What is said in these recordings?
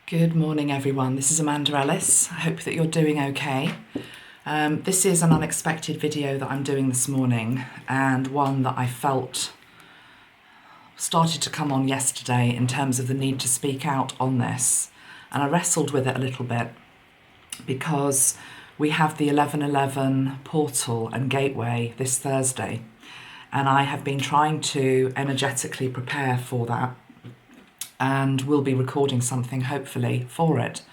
Good morning, everyone. This is Amanda Ellis. I hope that you're doing okay. This is an unexpected video that I'm doing this morning, and one that I felt started to come on yesterday in terms of the need to speak out on this. And I wrestled with it a little bit because we have the 11:11 portal and gateway this Thursday, and I have been trying to energetically prepare for that, and we'll be recording something hopefully for it.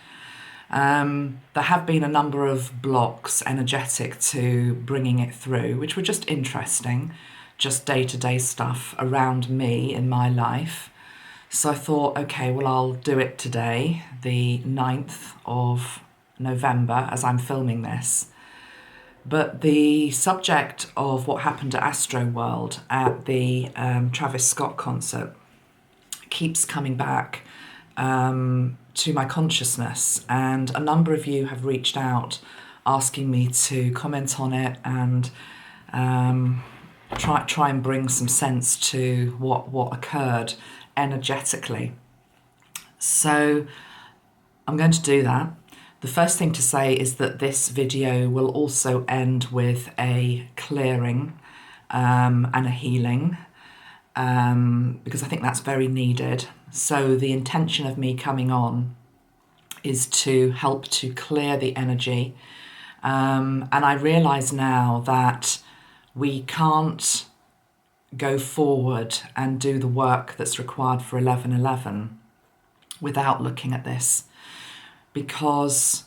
There have been a number of blocks energetic to bringing it through, which were just interesting, just day-to-day stuff around me in my life. So I thought, okay, well, I'll do it today, the 9th of November, as I'm filming this. But the subject of what happened at Astroworld at the Travis Scott concert keeps coming back to my consciousness, and a number of you have reached out asking me to comment on it and try and bring some sense to what occurred energetically. So I'm going to do that. The first thing to say is that this video will also end with a clearing and a healing, because I think that's very needed. So the intention of me coming on is to help to clear the energy. And I realise now that we can't go forward and do the work that's required for 11:11 without looking at this, because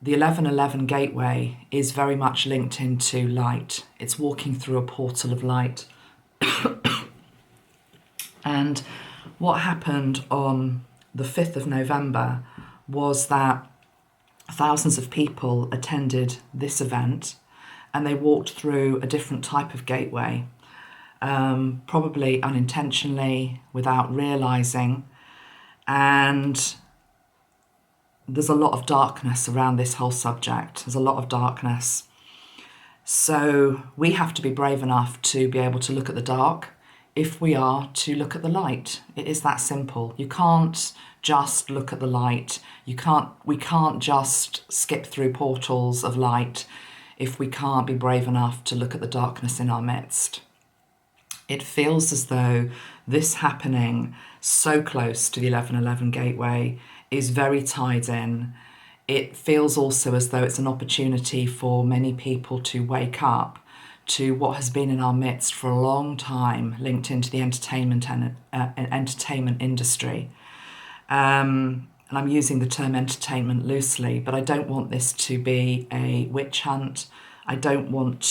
the 11:11 gateway is very much linked into light. It's walking through a portal of light. And what happened on the 5th of November was that thousands of people attended this event, and they walked through a different type of gateway, probably unintentionally, without realising. And there's a lot of darkness around this whole subject. There's a lot of darkness. So we have to be brave enough to be able to look at the dark if we are to look at the light. It is that simple. You can't just look at the light. We can't just skip through portals of light if we can't be brave enough to look at the darkness in our midst. It feels as though this happening so close to the 11:11 gateway is very tied in. It feels also as though it's an opportunity for many people to wake up to what has been in our midst for a long time, linked into the entertainment industry. And I'm using the term entertainment loosely, but I don't want this to be a witch hunt. I don't want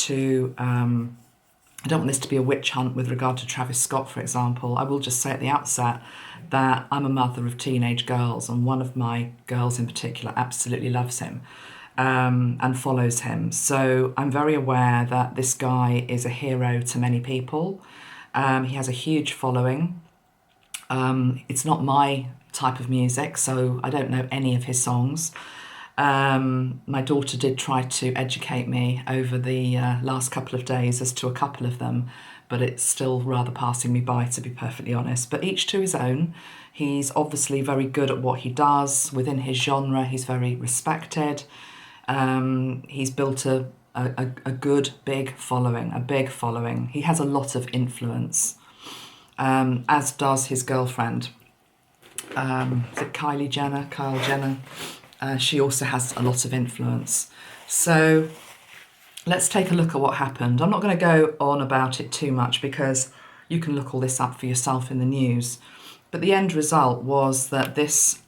this to be a witch hunt with regard to Travis Scott, for example. I will just say at the outset that I'm a mother of teenage girls, and one of my girls in particular absolutely loves him. And follows him. So I'm very aware that this guy is a hero to many people. He has a huge following. It's not my type of music, so I don't know any of his songs. My daughter did try to educate me over the last couple of days as to a couple of them, but it's still rather passing me by, to be perfectly honest. But each to his own. He's obviously very good at what he does. Within his genre, he's very respected. He's built a good, big following. He has a lot of influence, as does his girlfriend. Is it Kyle Jenner? She also has a lot of influence. So let's take a look at what happened. I'm not going to go on about it too much because you can look all this up for yourself in the news. But the end result was that this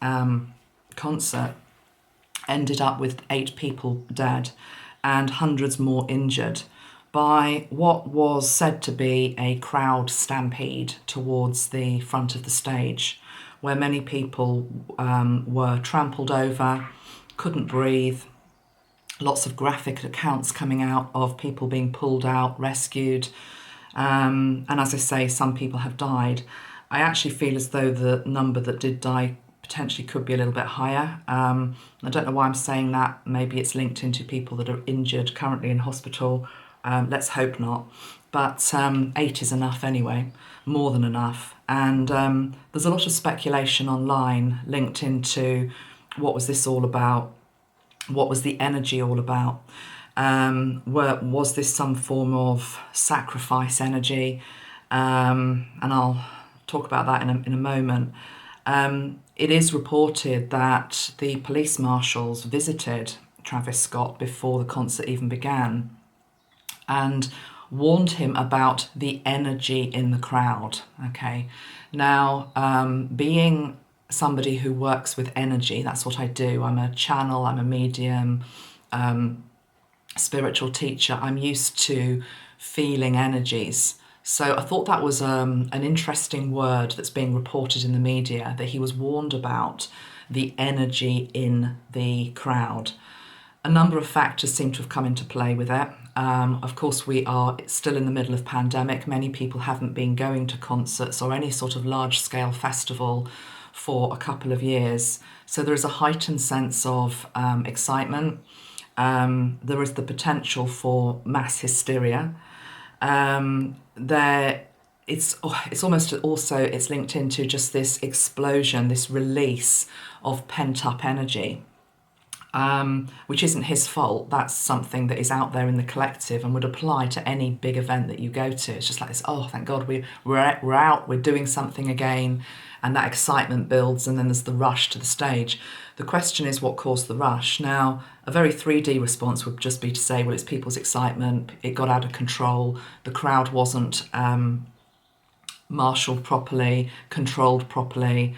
concert ended up with 8 people dead and hundreds more injured by what was said to be a crowd stampede towards the front of the stage, where many people were trampled over, couldn't breathe, lots of graphic accounts coming out of people being pulled out, rescued, and as I say, some people have died. I actually feel as though the number that did die potentially could be a little bit higher. I don't know why I'm saying that. Maybe it's linked into people that are injured currently in hospital. Let's hope not. but 8 is enough anyway, more than enough. And there's a lot of speculation online linked into what was this all about? What was the energy all about? Was this some form of sacrifice energy? And I'll talk about that in a moment. It is reported that the police marshals visited Travis Scott before the concert even began and warned him about the energy in the crowd. Okay, now being somebody who works with energy, that's what I do. I'm a channel, I'm a medium, spiritual teacher. I'm used to feeling energies. So I thought that was an interesting word that's being reported in the media, that he was warned about the energy in the crowd. A number of factors seem to have come into play with it. Of course, we are still in the middle of pandemic. Many people haven't been going to concerts or any sort of large-scale festival for a couple of years. So there is a heightened sense of excitement. There is the potential for mass hysteria. It's almost also, it's linked into just this explosion, this release of pent-up energy. Which isn't his fault. That's something that is out there in the collective and would apply to any big event that you go to. It's just like this, oh, thank God we're out, we're doing something again, and that excitement builds, and then there's the rush to the stage. The question is, what caused the rush? Now, a very 3D response would just be to say, well, it's people's excitement, it got out of control, the crowd wasn't marshalled properly, controlled properly,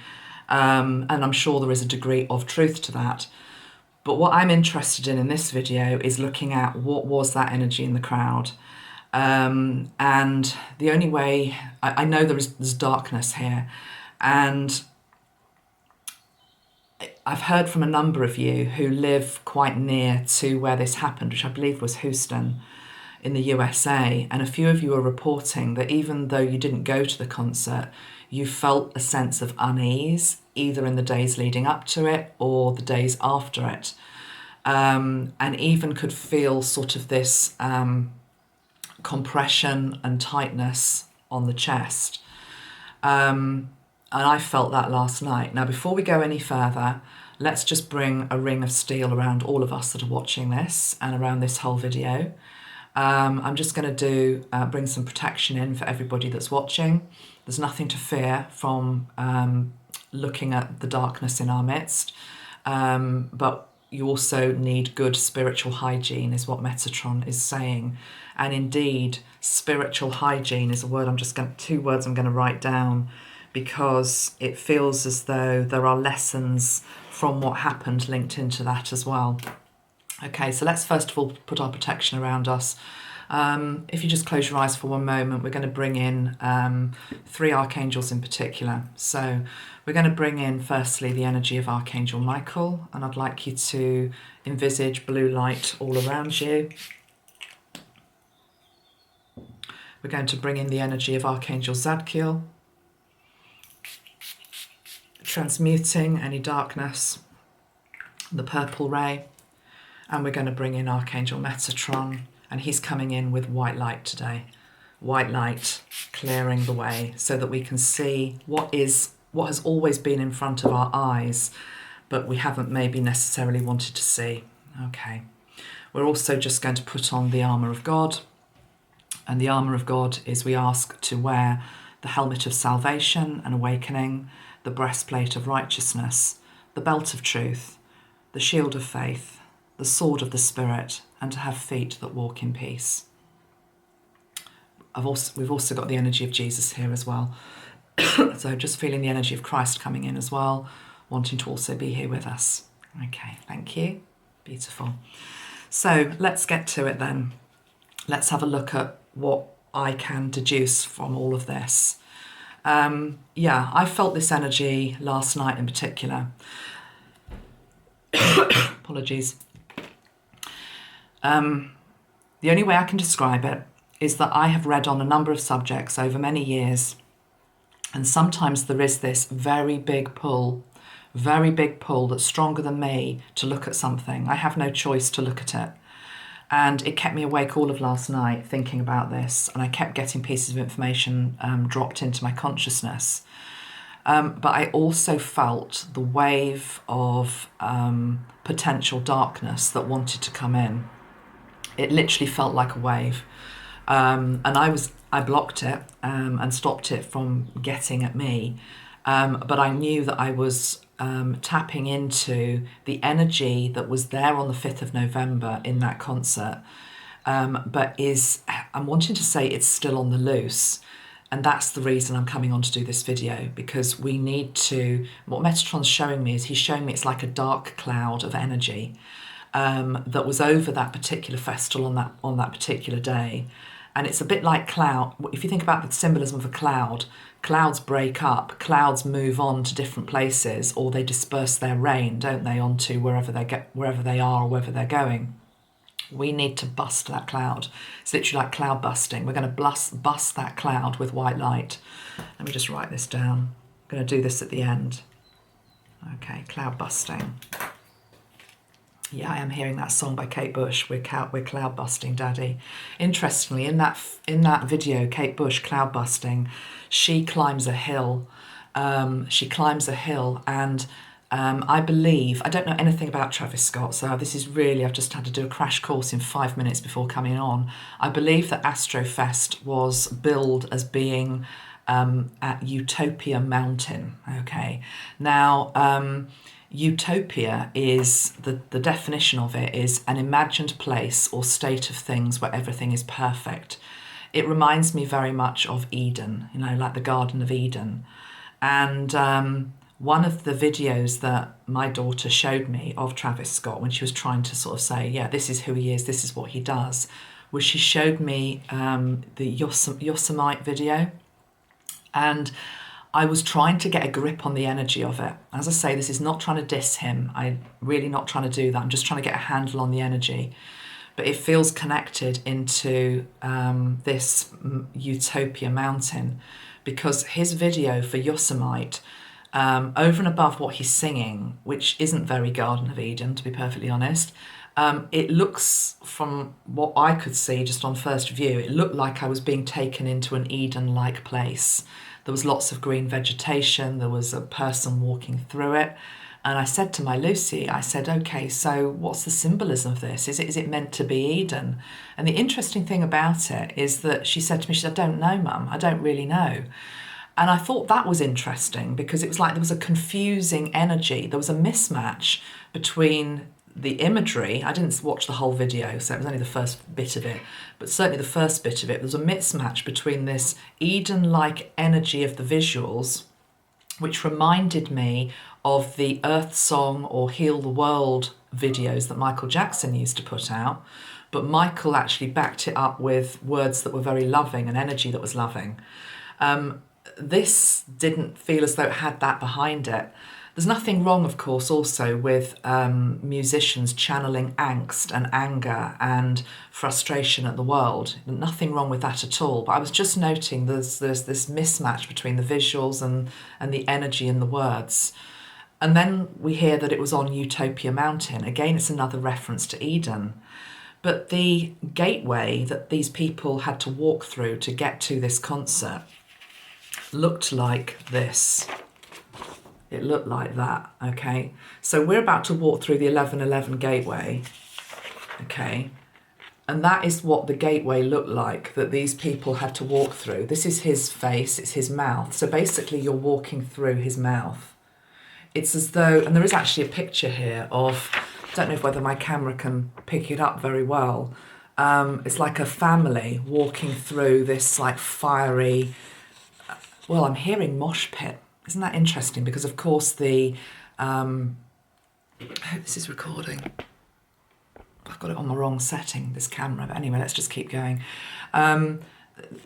and I'm sure there is a degree of truth to that. But what I'm interested in this video is looking at what was that energy in the crowd. And the only way, I know there's darkness here, and I've heard from a number of you who live quite near to where this happened, which I believe was Houston in the USA. And a few of you are reporting that even though you didn't go to the concert, you felt a sense of unease, either in the days leading up to it or the days after it, and even could feel sort of this compression and tightness on the chest. And I felt that last night. Now, before we go any further, let's just bring a ring of steel around all of us that are watching this and around this whole video. I'm just going to bring some protection in for everybody that's watching. There's nothing to fear from looking at the darkness in our midst, but you also need good spiritual hygiene, is what Metatron is saying. And indeed, spiritual hygiene is two words I'm going to write down, because it feels as though there are lessons from what happened linked into that as well. Okay, so let's first of all put our protection around us. If you just close your eyes for one moment, we're going to bring in 3 archangels in particular. So we're going to bring in firstly the energy of Archangel Michael, and I'd like you to envisage blue light all around you. We're going to bring in the energy of Archangel Zadkiel, transmuting any darkness, the purple ray. And we're going to bring in Archangel Metatron, and he's coming in with white light today. White light clearing the way so that we can see what has always been in front of our eyes, but we haven't maybe necessarily wanted to see. Okay. We're also just going to put on the armour of God. And the armour of God is, we ask to wear the helmet of salvation and awakening, the breastplate of righteousness, the belt of truth, the shield of faith, the sword of the Spirit, and to have feet that walk in peace. We've also got the energy of Jesus here as well. So just feeling the energy of Christ coming in as well, wanting to also be here with us. Okay, thank you. Beautiful. So let's get to it then. Let's have a look at what I can deduce from all of this. I felt this energy last night in particular. Apologies. The only way I can describe it is that I have read on a number of subjects over many years, and sometimes there is this very big pull that's stronger than me to look at something. I have no choice to look at it. And it kept me awake all of last night thinking about this, and I kept getting pieces of information dropped into my consciousness. But I also felt the wave of potential darkness that wanted to come in. It literally felt like a wave. And I blocked it and stopped it from getting at me. But I knew that I was tapping into the energy that was there on the 5th of November in that concert, but I'm wanting to say it's still on the loose. And that's the reason I'm coming on to do this video, because we need to, what Metatron's showing me is he's showing me it's like a dark cloud of energy that was over that particular festival on that particular day. And it's a bit like cloud. If you think about the symbolism of a cloud, clouds break up, clouds move on to different places, or they disperse their rain, don't they, onto wherever they are or wherever they're going. We need to bust that cloud. It's literally like cloud busting. We're going to bust that cloud with white light. Let me just write this down. I'm going to do this at the end. Okay, cloud busting. Yeah, I am hearing that song by Kate Bush. We're cloud busting, Daddy. Interestingly, in that video, Kate Bush cloud busting, she climbs a hill. And I believe, I don't know anything about Travis Scott, so this is really, I've just had to do a crash course in 5 minutes before coming on. I believe that Astrofest was billed as being at Utopia Mountain. Okay, now. Utopia is, the definition of it is an imagined place or state of things where everything is perfect. It reminds me very much of Eden, like the Garden of Eden. And one of the videos that my daughter showed me of Travis Scott when she was trying to sort of say, yeah, this is who he is, this is what he does, was she showed me the Yosemite video. And I was trying to get a grip on the energy of it. As I say, this is not trying to diss him. I'm really not trying to do that. I'm just trying to get a handle on the energy. But it feels connected into this Utopia mountain, because his video for Yosemite, over and above what he's singing, which isn't very Garden of Eden, to be perfectly honest, it looks, from what I could see just on first view, it looked like I was being taken into an Eden-like place. There was lots of green vegetation, there was a person walking through it. And I said to my Lucy, I said, okay, so what's the symbolism of this? Is it meant to be Eden? And the interesting thing about it is that she said to me, I don't know, Mum, I don't really know. And I thought that was interesting, because it was like there was a confusing energy. There was a mismatch between the imagery. I didn't watch the whole video, so it was only the first bit of it, but certainly the first bit of it, there was a mismatch between this Eden-like energy of the visuals, which reminded me of the Earth Song or Heal the World videos that Michael Jackson used to put out, but Michael actually backed it up with words that were very loving and energy that was loving. This didn't feel as though it had that behind it. There's nothing wrong, of course, also with musicians channeling angst and anger and frustration at the world. Nothing wrong with that at all. But I was just noting there's this mismatch between the visuals and the energy in the words. And then we hear that it was on Utopia Mountain. Again, it's another reference to Eden. But the gateway that these people had to walk through to get to this concert looked like this. It looked like that, okay? So we're about to walk through the 1111 gateway, okay? And that is what the gateway looked like that these people had to walk through. This is his face, it's his mouth. So basically you're walking through his mouth. It's as though, and there is actually a picture here of, I don't know whether my camera can pick it up very well. It's like a family walking through this like fiery, well, I'm hearing mosh pit. Isn't that interesting? Because of course the, I hope this is recording. I've got it on the wrong setting, this camera, but anyway, let's just keep going. Where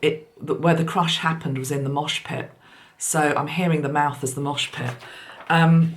the crush happened was in the mosh pit. So I'm hearing the mouth as the mosh pit. I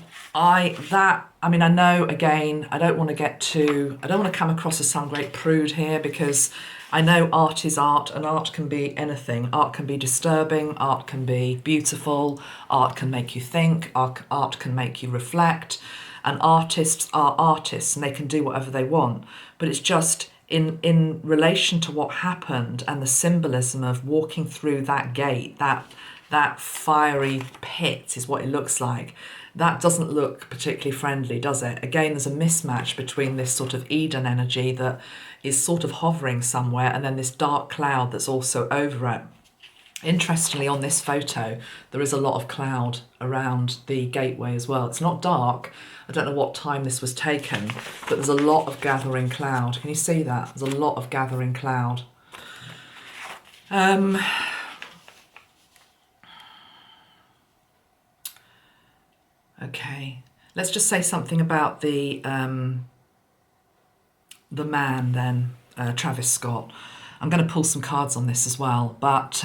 know, again, I don't want to come across as some great prude here, because I know art is art, and art can be anything. Art can be disturbing, art can be beautiful, art can make you think, art can make you reflect, and artists are artists and they can do whatever they want. But it's just, in relation to what happened and the symbolism of walking through that gate, that fiery pit is what it looks like. That doesn't look particularly friendly, does it? Again, there's a mismatch between this sort of Eden energy that is sort of hovering somewhere and then this dark cloud that's also over it. Interestingly, on this photo, there is a lot of cloud around the gateway as well. It's not dark. I don't know what time this was taken, but there's a lot of gathering cloud. Can you see that? There's a lot of gathering cloud. Okay, let's just say something about the man then, Travis Scott. I'm going to pull some cards on this as well, but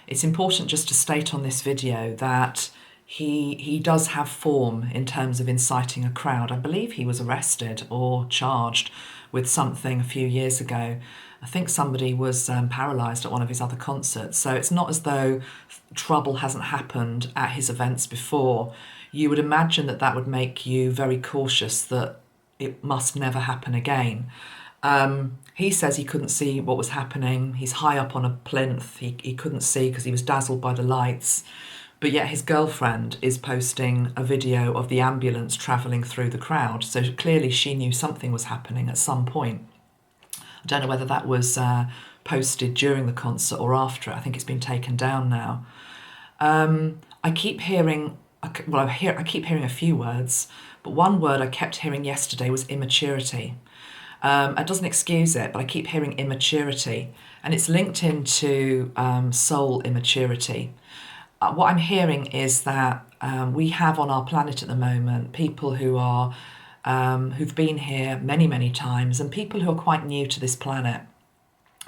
it's important just to state on this video that he does have form in terms of inciting a crowd. I believe he was arrested or charged with something a few years ago. I think somebody was paralysed at one of his other concerts. So it's not as though trouble hasn't happened at his events before. You would imagine that that would make you very cautious that it must never happen again. He says he couldn't see what was happening. He's high up on a plinth. He couldn't see because he was dazzled by the lights. But yet his girlfriend is posting a video of the ambulance travelling through the crowd. So clearly she knew something was happening at some point. I don't know whether that was posted during the concert or after. I think it's been taken down now. I keep hearing, well, I keep hearing a few words, but one word I kept hearing yesterday was immaturity. It doesn't excuse it, but I keep hearing immaturity, and it's linked into soul immaturity. What I'm hearing is that we have on our planet at the moment people who are who've been here many, many times, and people who are quite new to this planet.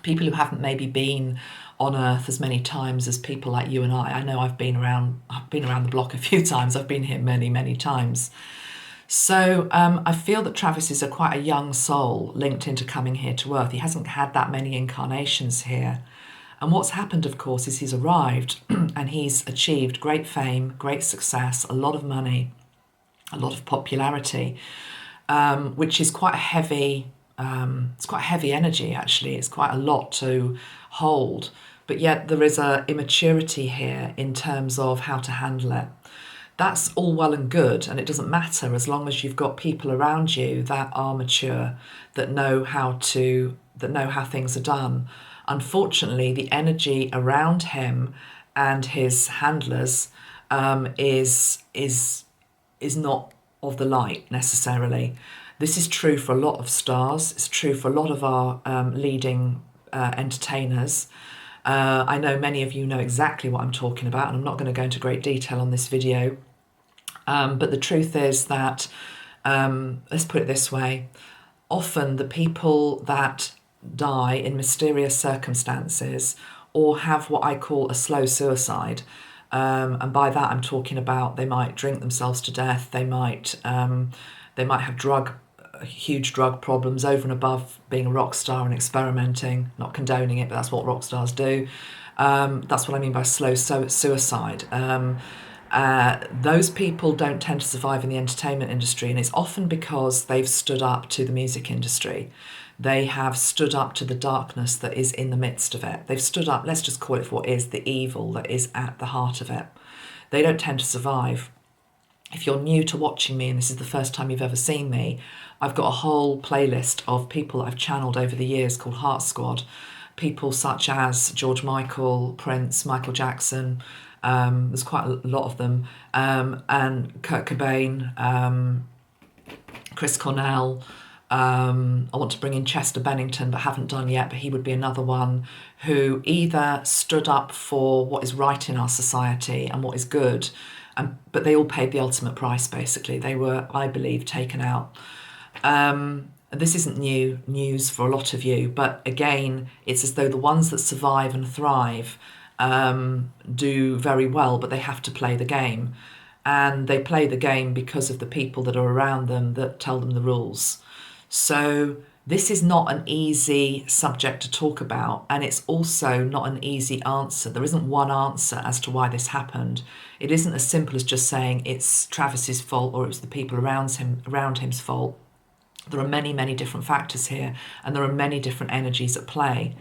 People who haven't maybe been on Earth as many times as people like you and I. I know I've been around the block a few times. I've been here many, many times. So I feel that Travis is quite a young soul linked into coming here to Earth. He hasn't had that many incarnations here. And what's happened, of course, is he's arrived and he's achieved great fame, great success, a lot of money, a lot of popularity, which is quite a heavy, it's quite heavy energy, actually. It's quite a lot to hold. But yet there is a immaturity here in terms of how to handle it. That's all well and good, and it doesn't matter as long as you've got people around you that are mature, that know how things are done. Unfortunately, the energy around him and his handlers is not of the light necessarily. This is true for a lot of stars. It's true for a lot of our leading entertainers. I know many of you know exactly what I'm talking about, and I'm not going to go into great detail on this video. But the truth is that, let's put it this way, often the people that die in mysterious circumstances or have what I call a slow suicide, and by that I'm talking about they might drink themselves to death, they might have huge drug problems over and above being a rock star and experimenting, not condoning it, but that's what rock stars do. That's what I mean by slow suicide. Those people don't tend to survive in the entertainment industry, and it's often because they've stood up to the music industry. They have stood up to the darkness that is in the midst of it. They've stood up, let's just call it for what is, the evil that is at the heart of it. They don't tend to survive. If you're new to watching me and this is the first time you've ever seen me, I've got a whole playlist of people that I've channeled over the years called Heart Squad. People such as George Michael, Prince, Michael Jackson, there's quite a lot of them, and Kurt Cobain, Chris Cornell. I want to bring in Chester Bennington, but haven't done yet, but he would be another one who either stood up for what is right in our society and what is good, but they all paid the ultimate price, basically. They were, I believe, taken out. This isn't new news for a lot of you, but again, it's as though the ones that survive and thrive do very well, but they have to play the game. And they play the game because of the people that are around them that tell them the rules. So this is not an easy subject to talk about, and it's also not an easy answer. There isn't one answer as to why this happened. It isn't as simple as just saying it's Travis's fault or it's the people around him's fault. There are many, many different factors here, and there are many different energies at play.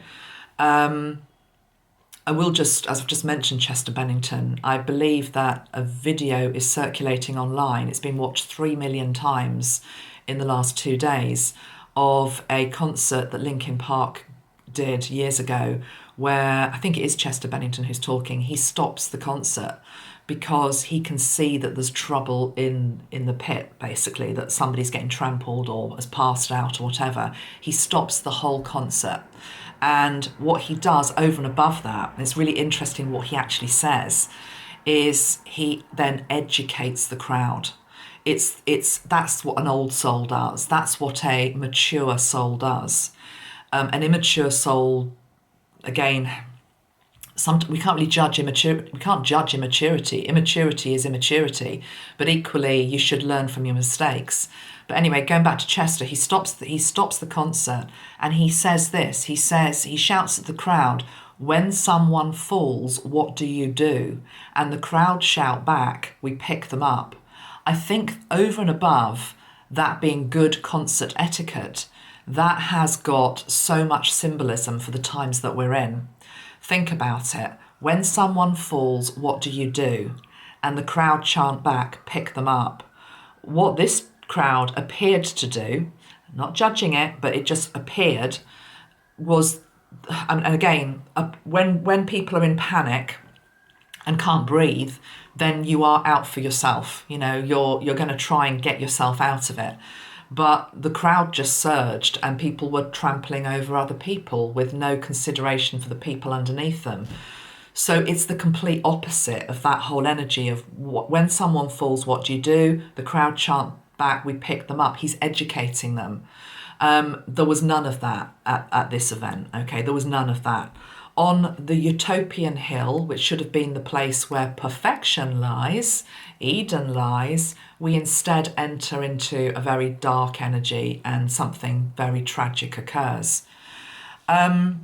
I will just, as I've just mentioned, Chester Bennington, I believe that a video is circulating online. It's been watched 3 million times in the last 2 days of a concert that Linkin Park did years ago, where I think it is Chester Bennington who's talking. He stops the concert because he can see that there's trouble in the pit, basically, that somebody's getting trampled or has passed out or whatever. He stops the whole concert. And what he does over and above that, and it's really interesting what he actually says, is he then educates the crowd. That's what an old soul does. That's what a mature soul does. An immature soul, again, we can't really judge immaturity. We can't judge immaturity. Immaturity is immaturity, but equally you should learn from your mistakes. But anyway, going back to Chester, he stops the concert and he says this. He shouts at the crowd, "When someone falls, what do you do?" And the crowd shout back, "We pick them up." I think over and above that being good concert etiquette, that has got so much symbolism for the times that we're in. Think about it. When someone falls, what do you do? And the crowd chant back, "Pick them up." What this crowd appeared to do, not judging it, but it just appeared, was, and again, when people are in panic and can't breathe, then you are out for yourself. You know, you're going to try and get yourself out of it. But the crowd just surged and people were trampling over other people with no consideration for the people underneath them. So it's the complete opposite of that whole energy of when someone falls, what do you do? The crowd chant back, "We pick them up." He's educating them. There was none of that at this event, okay? There was none of that. On the Utopian hill, which should have been the place where perfection lies, Eden lies, we instead enter into a very dark energy and something very tragic occurs. What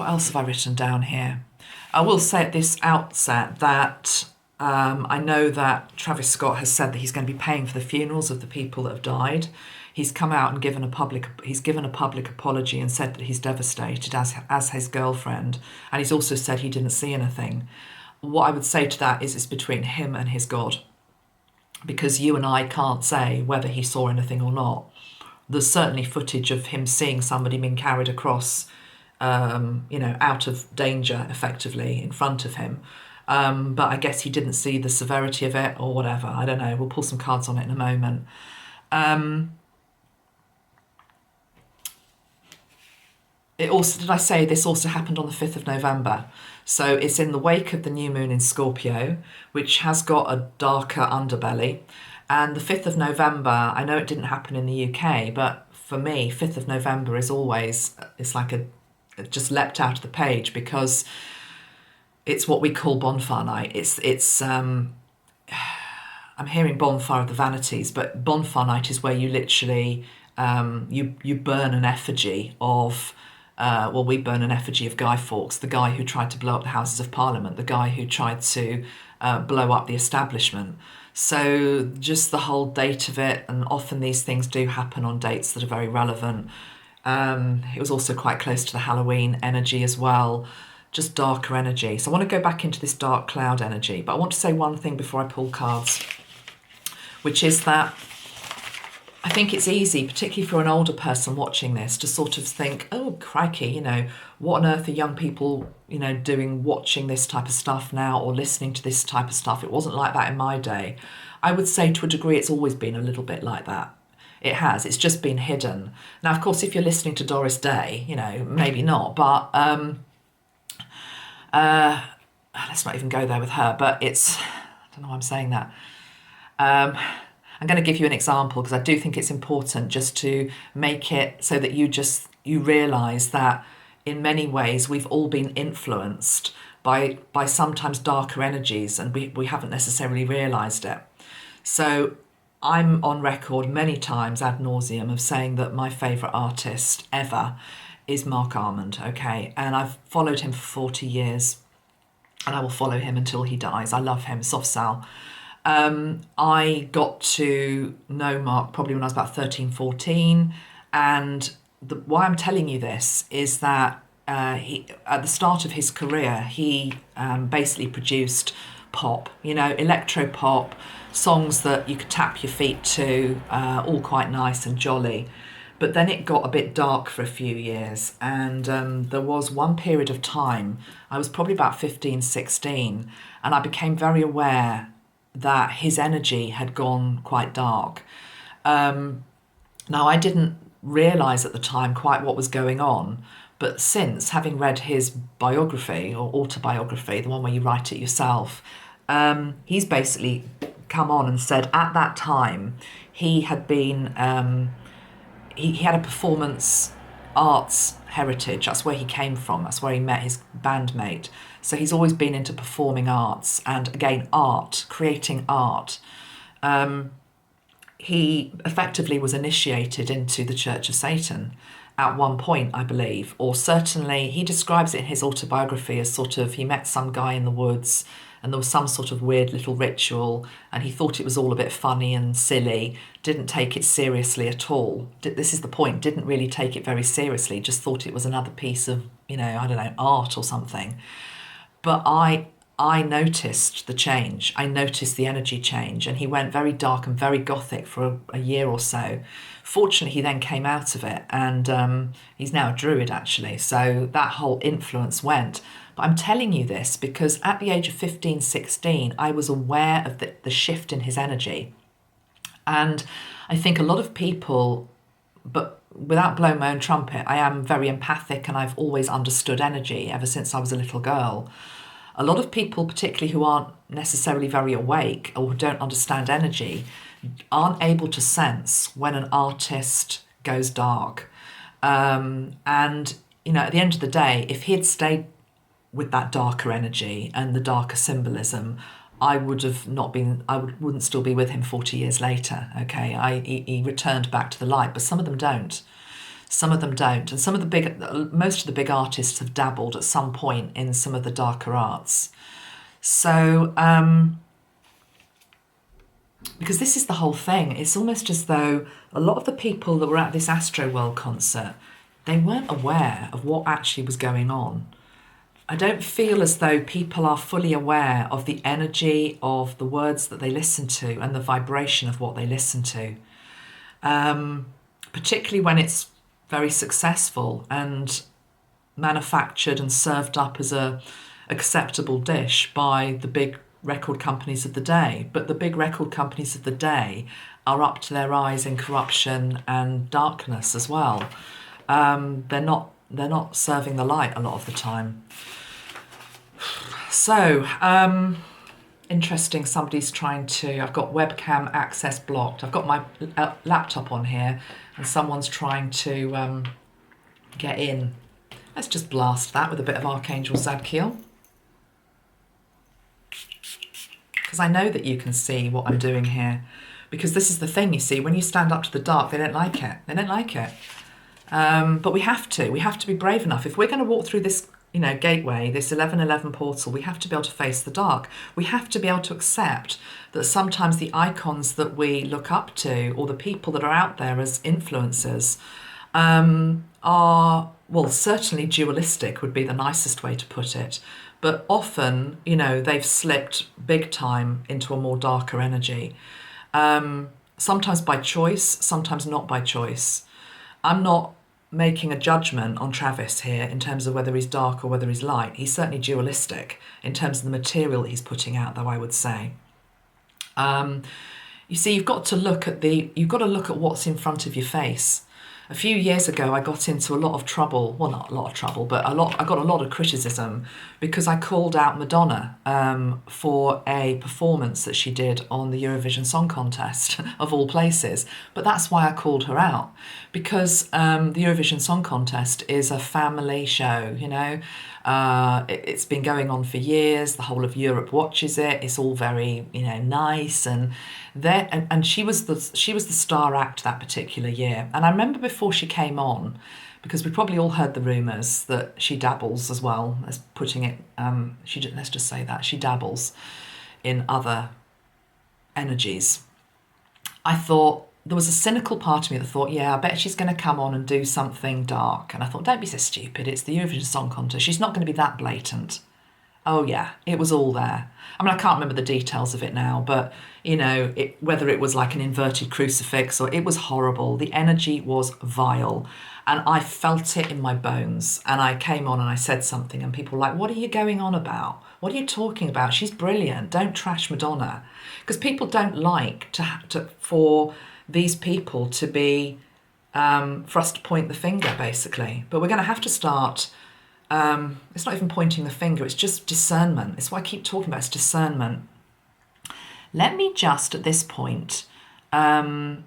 else have I written down here? I will say at this outset that I know that Travis Scott has said that he's going to be paying for the funerals of the people that have died. He's come out and given a public apology and said that he's devastated, as his girlfriend, and he's also said he didn't see anything. What I would say to that is it's between him and his God, because you and I can't say whether he saw anything or not. There's certainly footage of him seeing somebody being carried across, out of danger, effectively, in front of him. But I guess he didn't see the severity of it or whatever. I don't know. We'll pull some cards on it in a moment. It also, did I say this also happened on the 5th of November? So it's in the wake of the new moon in Scorpio, which has got a darker underbelly. And the 5th of November, I know it didn't happen in the UK, but for me, 5th of November is always, it's like it just leapt out of the page, because it's what we call bonfire night. I'm hearing bonfire of the vanities, but bonfire night is where you literally, you burn an effigy of, we burn an effigy of Guy Fawkes, the guy who tried to blow up the Houses of Parliament, the guy who tried to blow up the establishment. So just the whole date of it, and often these things do happen on dates that are very relevant. It was also quite close to the Halloween energy as well, just darker energy. So I want to go back into this dark cloud energy, but I want to say one thing before I pull cards, which is that I think it's easy, particularly for an older person watching this, to sort of think, oh, crikey, what on earth are young people, doing, watching this type of stuff now or listening to this type of stuff? It wasn't like that in my day. I would say to a degree it's always been a little bit like that. It has. It's just been hidden. Now, of course, if you're listening to Doris Day, maybe not, but let's not even go there with her, but I don't know why I'm saying that. I'm going to give you an example because I do think it's important just to make it so that you realise that in many ways we've all been influenced by sometimes darker energies, and we haven't necessarily realised it. So I'm on record many times ad nauseum of saying that my favourite artist ever is Mark Armand, okay? And I've followed him for 40 years and I will follow him until he dies. I love him, soft sell. I got to know Mark probably when I was about 13, 14. And why I'm telling you this is that at the start of his career, he basically produced pop, electro pop, songs that you could tap your feet to, all quite nice and jolly. But then it got a bit dark for a few years, and there was one period of time, I was probably about 15, 16, and I became very aware that his energy had gone quite dark. Now, I didn't realise at the time quite what was going on, but since having read his biography or autobiography, the one where you write it yourself, he's basically come on and said at that time he had been he had a performance arts heritage. That's where he came from. That's where he met his bandmate. So he's always been into performing arts and, again, art, creating art. He effectively was initiated into the Church of Satan at one point, I believe, or certainly he describes it in his autobiography as sort of, he met some guy in the woods and there was some sort of weird little ritual and he thought it was all a bit funny and silly, didn't take it seriously at all. This is the point, didn't really take it very seriously, just thought it was another piece of, I don't know, art or something. But I noticed the change. I noticed the energy change, and he went very dark and very gothic for a year or so. Fortunately, he then came out of it, and he's now a druid, actually. So that whole influence went. But I'm telling you this because at the age of 15, 16, I was aware of the shift in his energy. And I think a lot of people, but without blowing my own trumpet, I am very empathic and I've always understood energy ever since I was a little girl. A lot of people, particularly who aren't necessarily very awake or who don't understand energy, aren't able to sense when an artist goes dark. And, at the end of the day, if he had stayed with that darker energy and the darker symbolism, I wouldn't still be with him 40 years later, okay? He returned back to the light, but some of them don't. Some of them don't. And most of the big artists have dabbled at some point in some of the darker arts. So, because this is the whole thing, it's almost as though a lot of the people that were at this Astroworld concert, they weren't aware of what actually was going on. I don't feel as though people are fully aware of the energy of the words that they listen to and the vibration of what they listen to. Particularly when it's very successful and manufactured and served up as a acceptable dish by the big record companies of the day. But the big record companies of the day are up to their eyes in corruption and darkness as well. They're not serving the light a lot of the time. So, interesting, somebody's trying to, I've got webcam access blocked. I've got my laptop on here and someone's trying to get in. Let's just blast that with a bit of Archangel Zadkiel. Because I know that you can see what I'm doing here. Because this is the thing, you see, when you stand up to the dark, they don't like it. They don't like it. But we have to be brave enough. If we're going to walk through this gateway, this 1111 portal, we have to be able to face the dark. We have to be able to accept that sometimes the icons that we look up to or the people that are out there as influencers are, well, certainly dualistic would be the nicest way to put it. But often, they've slipped big time into a more darker energy. Sometimes by choice, sometimes not by choice. I'm not making a judgment on Travis here in terms of whether he's dark or whether he's light. He's certainly dualistic in terms of the material that he's putting out, though, I would say. You see, you've got to look at what's in front of your face. A few years ago, I got into a lot of trouble. Well, not a lot of trouble, but I got a lot of criticism because I called out Madonna for a performance that she did on the Eurovision Song Contest, of all places. But that's why I called her out, because the Eurovision Song Contest is a family show, It's been going on for years. The whole of Europe watches it. It's all very, nice, and she was the star act that particular year. And I remember before she came on, because we probably all heard the rumours that she dabbles as well as putting it. Let's just say that she dabbles in other energies, I thought, there was a cynical part of me that thought, yeah, I bet she's going to come on and do something dark. And I thought, don't be so stupid. It's the Eurovision Song Contest. She's not going to be that blatant. Oh, yeah, it was all there. I mean, I can't remember the details of it now, but, whether it was like an inverted crucifix or it was horrible. The energy was vile. And I felt it in my bones. And I came on and I said something and people were like, what are you going on about? What are you talking about? She's brilliant. Don't trash Madonna. Because people don't like for these people to be, for us to point the finger, basically. But we're going to have to start, it's not even pointing the finger, it's just discernment. It's what I keep talking about, it's discernment. Let me just, at this point, I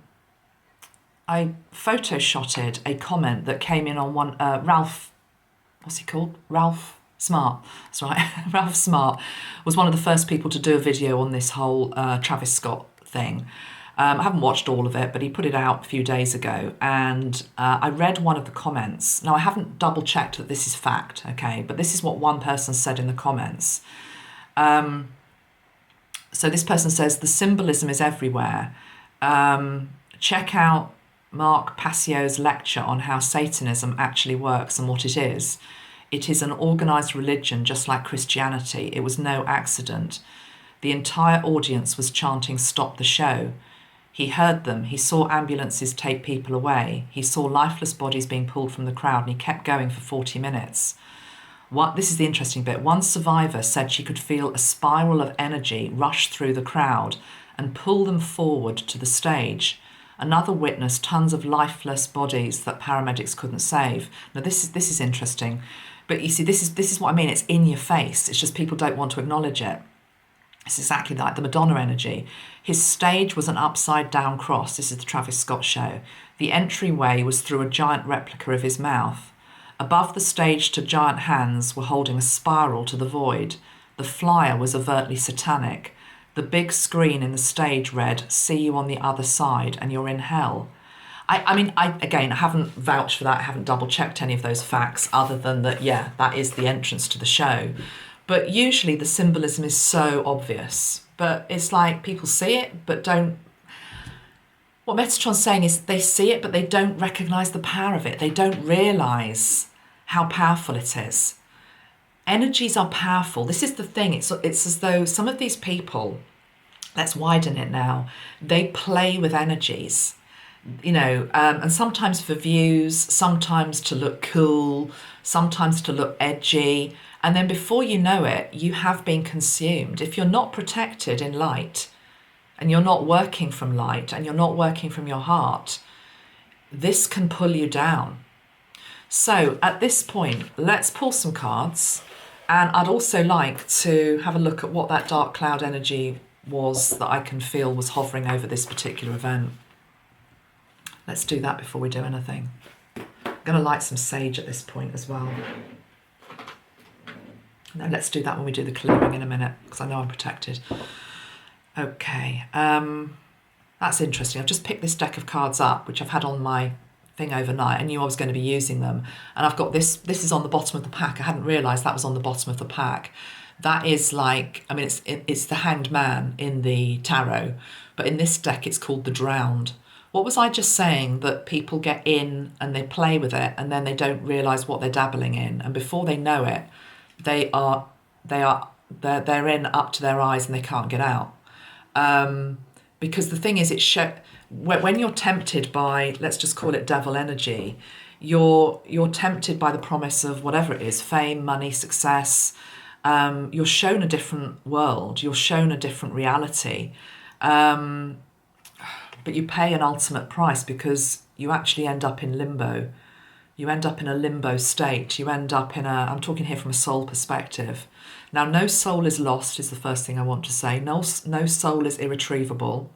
photoshotted a comment that came in on one, Ralph, what's he called? Ralph Smart, that's right. Ralph Smart was one of the first people to do a video on this whole Travis Scott thing. I haven't watched all of it, but he put it out a few days ago, and I read one of the comments. Now, I haven't double checked that this is fact, okay, but this is what one person said in the comments. So this person says, the symbolism is everywhere. Check out Mark Passio's lecture on how Satanism actually works and what it is. It is an organised religion just like Christianity. It was no accident. The entire audience was chanting, "Stop the show." He heard them. He saw ambulances take people away. He saw lifeless bodies being pulled from the crowd, and he kept going for 40 minutes. This is the interesting bit. One survivor said she could feel a spiral of energy rush through the crowd and pull them forward to the stage. Another witnessed tons of lifeless bodies that paramedics couldn't save. Now, this is interesting. But you see, this is what I mean. It's in your face. It's just people don't want to acknowledge it. It's exactly like the Madonna energy. His stage was an upside-down cross. This is the Travis Scott show. The entryway was through a giant replica of his mouth. Above the stage, two giant hands were holding a spiral to the void. The flyer was overtly satanic. The big screen in the stage read, "See you on the other side, and you're in hell." I haven't vouched for that. I haven't double-checked any of those facts other than that, yeah, that is the entrance to the show. But usually the symbolism is so obvious. But it's like people see it, but don't... What Metatron's saying is they see it, but they don't recognise the power of it. They don't realise how powerful it is. Energies are powerful. This is the thing. It's as though some of these people, let's widen it now, they play with energies. And sometimes for views, sometimes to look cool, sometimes to look edgy. And then before you know it, you have been consumed. If you're not protected in light, and you're not working from light, and you're not working from your heart, this can pull you down. So at this point, let's pull some cards. And I'd also like to have a look at what that dark cloud energy was that I can feel was hovering over this particular event. Let's do that before we do anything. I'm going to light some sage at this point as well. No, let's do that when we do the clearing in a minute, because I know I'm protected. Okay, that's interesting. I've just picked this deck of cards up, which I've had on my thing overnight. I knew I was going to be using them. And I've got this is on the bottom of the pack. I hadn't realised that was on the bottom of the pack. That is like, it's the Hanged Man in the tarot, but in this deck it's called the Drowned. What was I just saying? That people get in and they play with it and then they don't realise what they're dabbling in. And before they know it, they're in up to their eyes and they can't get out. Because the thing is, when you're tempted by, let's just call it devil energy, you're tempted by the promise of whatever it is, fame, money, success. You're shown a different world. You're shown a different reality. But you pay an ultimate price because you actually end up in limbo. You end up in a limbo state. You end up I'm talking here from a soul perspective. Now, no soul is lost is the first thing I want to say. No soul is irretrievable.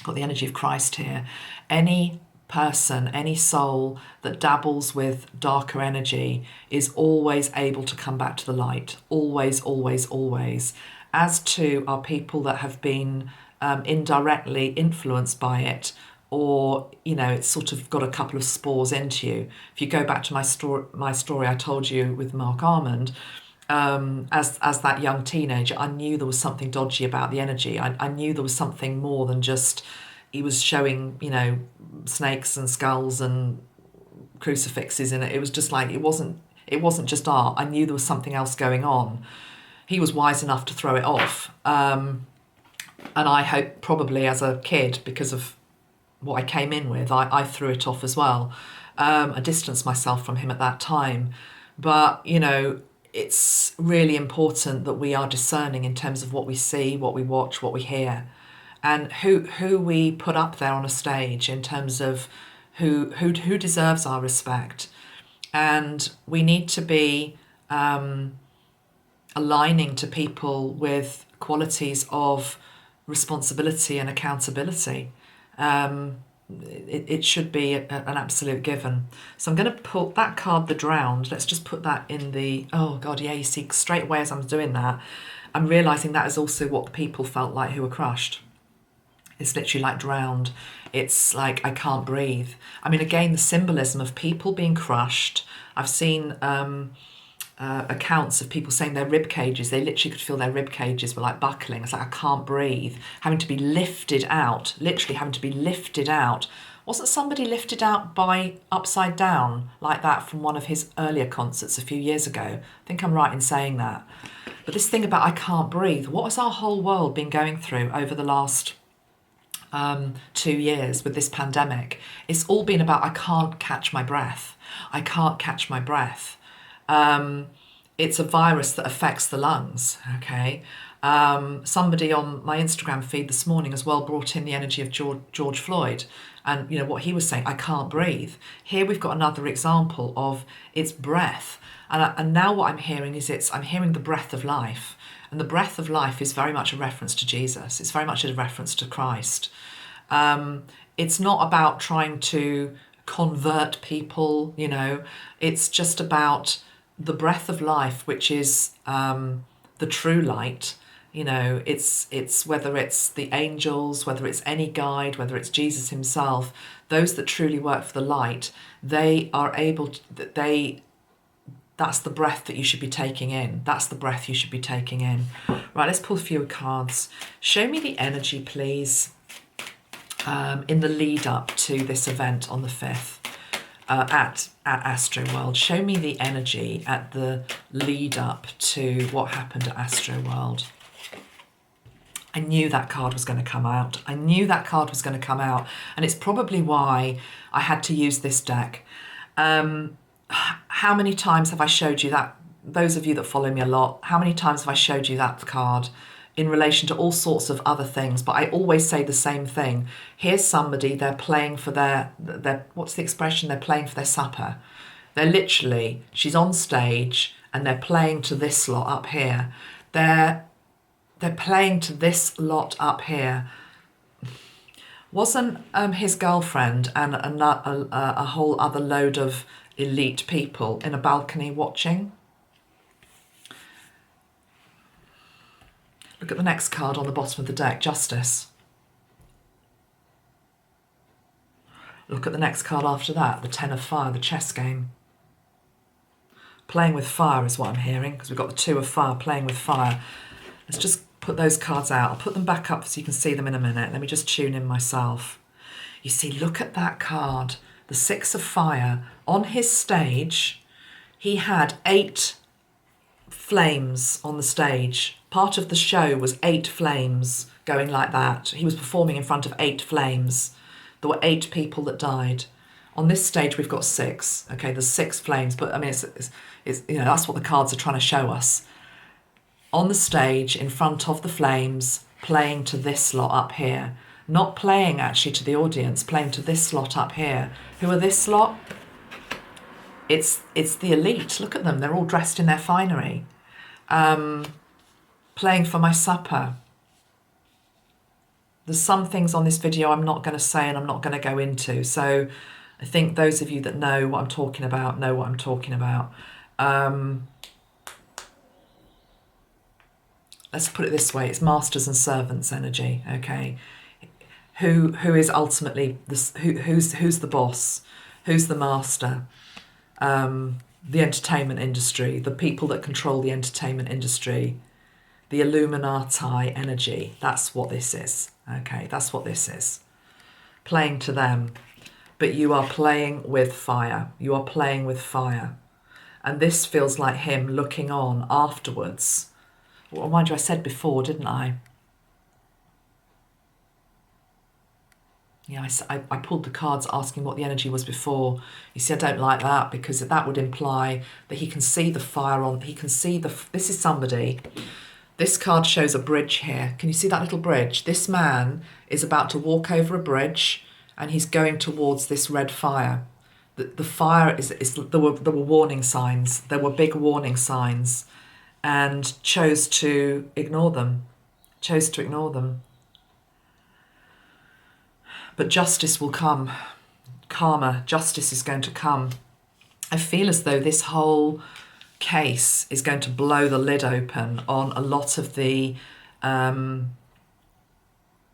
Got the energy of Christ here. Any person, any soul that dabbles with darker energy is always able to come back to the light. Always, always, always. As to our people that have been indirectly influenced by it, or it's sort of got a couple of spores into you. If you go back to my story I told you with Mark Armand, as that young teenager, I knew there was something dodgy about the energy. I knew there was something more than just he was showing, snakes and skulls and crucifixes in it. It was just like it wasn't just art. I knew there was something else going on. He was wise enough to throw it off. And I hope probably as a kid, because of what I came in with, I threw it off as well. I distanced myself from him at that time. But, it's really important that we are discerning in terms of what we see, what we watch, what we hear, and who we put up there on a stage in terms of who deserves our respect. And we need to be aligning to people with qualities of responsibility and accountability. It should be an absolute given. So I'm going to put that card, the Drowned. Let's just put that in the... Oh, God, yeah, you see, straight away as I'm doing that, I'm realising that is also what the people felt like who were crushed. It's literally like drowned. It's like, I can't breathe. I mean, again, the symbolism of people being crushed. I've seen accounts of people saying their rib cages, they literally could feel their rib cages were like buckling. It's like, I can't breathe. Having to be lifted out, literally having to be lifted out. Wasn't somebody lifted out by upside down like that from one of his earlier concerts a few years ago? I think I'm right in saying that. But this thing about I can't breathe, what has our whole world been going through over the last 2 years with this pandemic? It's all been about I can't catch my breath. I can't catch my breath. It's a virus that affects the lungs, okay? Somebody on my Instagram feed this morning as well brought in the energy of George Floyd and, what he was saying, I can't breathe. Here we've got another example of it's breath. And now what I'm hearing is I'm hearing the breath of life. And the breath of life is very much a reference to Jesus. It's very much a reference to Christ. It's not about trying to convert people, It's just about the breath of life, which is the true light. It's whether it's the angels, whether it's any guide, whether it's Jesus himself, those that truly work for the light, they are able to, that's the breath that you should be taking in. That's the breath you should be taking in. Right, let's pull a few cards. Show me the energy, please, in the lead up to this event on the 5th at Astroworld. Show me the energy at the lead up to what happened at Astroworld. I knew that card was going to come out. I knew that card was going to come out. And it's probably why I had to use this deck. How many times have I showed you that? Those of you that follow me a lot, how many times have I showed you that card in relation to all sorts of other things? But I always say the same thing. Here's somebody, they're playing for their what's the expression? They're playing for their supper. They're literally, she's on stage and they're playing to this lot up here. They're playing to this lot up here. Wasn't his girlfriend and a whole other load of elite people in a balcony watching? Look at the next card on the bottom of the deck, Justice. Look at the next card after that, the Ten of Fire, the chess game. Playing with fire is what I'm hearing, because we've got the Two of Fire, playing with fire. Let's just put those cards out. I'll put them back up so you can see them in a minute. Let me just tune in myself. You see, look at that card, the Six of Fire. On his stage, he had 8 flames on the stage. Part of the show was 8 flames going like that. He was performing in front of 8 flames. There were 8 people that died. On this stage, we've got 6. Okay, there's 6 flames, but I mean, it's that's what the cards are trying to show us. On the stage, in front of the flames, playing to this lot up here. Not playing actually to the audience, playing to this lot up here. Who are this lot? It's the elite. Look at them. They're all dressed in their finery. Playing for my supper. There's some things on this video I'm not going to say and I'm not going to go into. So I think those of you that know what I'm talking about know what I'm talking about. Let's put it this way, it's masters and servants energy, okay? Who is ultimately, who's the boss? Who's the master? the entertainment industry, the people that control the entertainment industry, the Illuminati energy. That's what this is. Okay, that's what this is. Playing to them. But you are playing with fire. You are playing with fire. And this feels like him looking on afterwards. Well, mind you, I said before, didn't I? Yeah, I pulled the cards asking what the energy was before. You see, I don't like that because that would imply that he can see the fire on, he can see this is somebody. This card shows a bridge here. Can you see that little bridge? This man is about to walk over a bridge and he's going towards this red fire. The fire there were warning signs. There were big warning signs and chose to ignore them. Chose to ignore them. But justice will come. Karma, justice is going to come. I feel as though this whole case is going to blow the lid open on a lot of the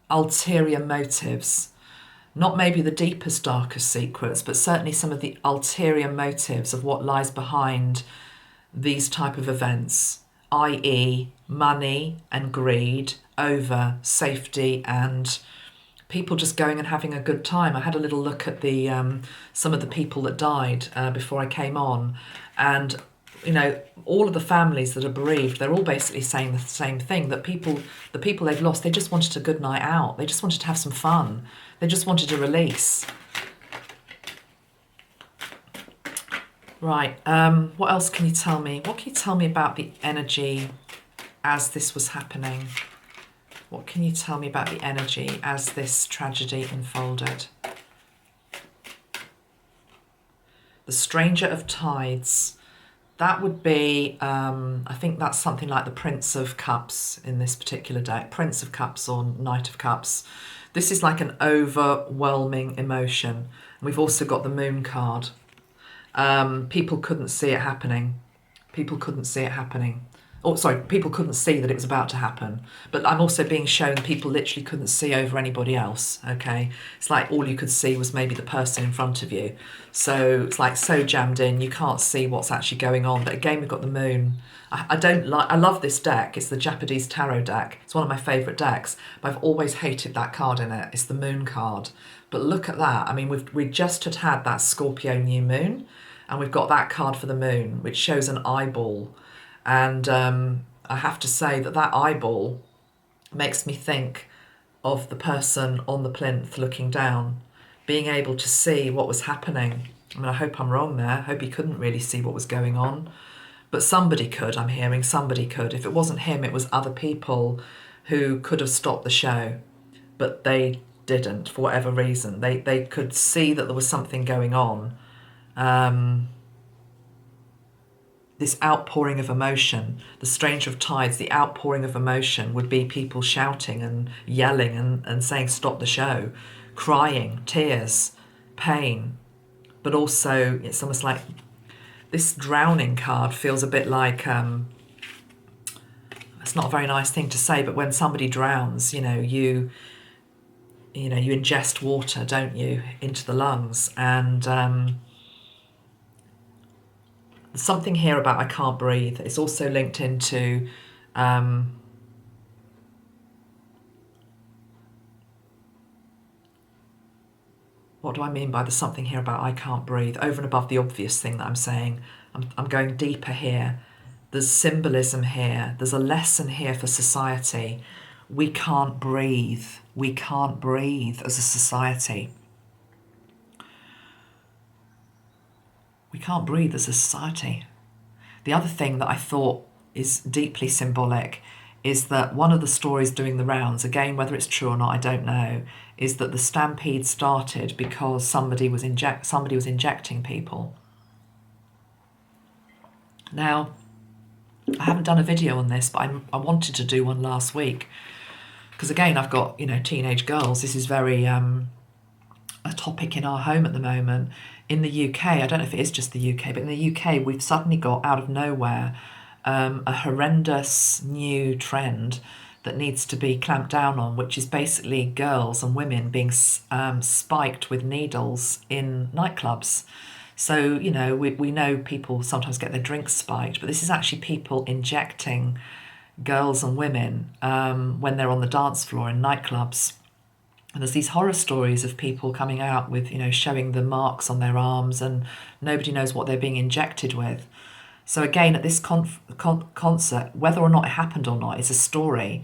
ulterior motives. Not maybe the deepest, darkest secrets, but certainly some of the ulterior motives of what lies behind these type of events, i.e. money and greed over safety and people just going and having a good time. I had a little look at the some of the people that died before I came on, and you know, all of the families that are bereaved, they're all basically saying the same thing, that the people they've lost, they just wanted a good night out. They just wanted to have some fun. They just wanted a release. Right, what else can you tell me? What can you tell me about the energy as this was happening? What can you tell me about the energy as this tragedy unfolded? The Stranger of Tides. That would be, I think that's something like the Prince of Cups in this particular deck. Prince of Cups or Knight of Cups. This is like an overwhelming emotion. And we've also got the Moon card. People couldn't see it happening. People couldn't see it happening. Oh, sorry, people couldn't see that it was about to happen. But I'm also being shown people literally couldn't see over anybody else, okay? It's like all you could see was maybe the person in front of you. So it's like so jammed in, you can't see what's actually going on. But again, we've got the Moon. I love this deck. It's the Japanese Tarot deck. It's one of my favourite decks. But I've always hated that card in it. It's the Moon card. But look at that. I mean, we just had that Scorpio new moon. And we've got that card for the Moon, which shows an eyeball. And I have to say that eyeball makes me think of the person on the plinth looking down, being able to see what was happening. I mean, I hope I'm wrong there. I hope he couldn't really see what was going on. But somebody could, I'm hearing, somebody could. If it wasn't him, it was other people who could have stopped the show. But they didn't, for whatever reason. They could see that there was something going on. This outpouring of emotion, the Stranger of Tides, the outpouring of emotion would be people shouting and yelling and saying stop the show, crying, tears, pain. But also it's almost like this drowning card feels a bit like, it's not a very nice thing to say, but when somebody drowns, you ingest water, don't you, into the lungs. And something here about I can't breathe. It's also linked into what do I mean by the something here about I can't breathe? Over and above the obvious thing that I'm saying, I'm going deeper here. There's symbolism here. There's a lesson here for society. We can't breathe. We can't breathe as a society. We can't breathe as a society. The other thing that I thought is deeply symbolic is that one of the stories doing the rounds, again, whether it's true or not, I don't know, is that the stampede started because somebody was injecting people. Now, I haven't done a video on this, but I wanted to do one last week because again, I've got teenage girls. This is very a topic in our home at the moment. In the UK, I don't know if it is just the UK, but in the UK, we've suddenly got out of nowhere a horrendous new trend that needs to be clamped down on, which is basically girls and women being spiked with needles in nightclubs. So, you know, we know people sometimes get their drinks spiked, but this is actually people injecting girls and women when they're on the dance floor in nightclubs. And there's these horror stories of people coming out with, you know, showing the marks on their arms, and nobody knows what they're being injected with. So again, at this concert, whether or not it happened or not, it's a story.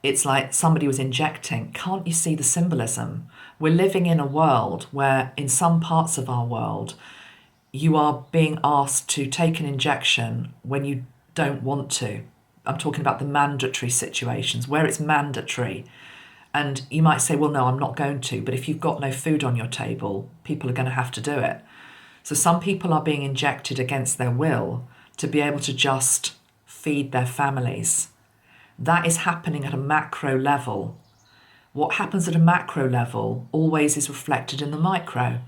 It's like somebody was injecting. Can't you see the symbolism? We're living in a world where in some parts of our world, you are being asked to take an injection when you don't want to. I'm talking about the mandatory situations where it's mandatory. And you might say, well, no, I'm not going to. But if you've got no food on your table, people are going to have to do it. So some people are being injected against their will to be able to just feed their families. That is happening at a macro level. What happens at a macro level always is reflected in the micro.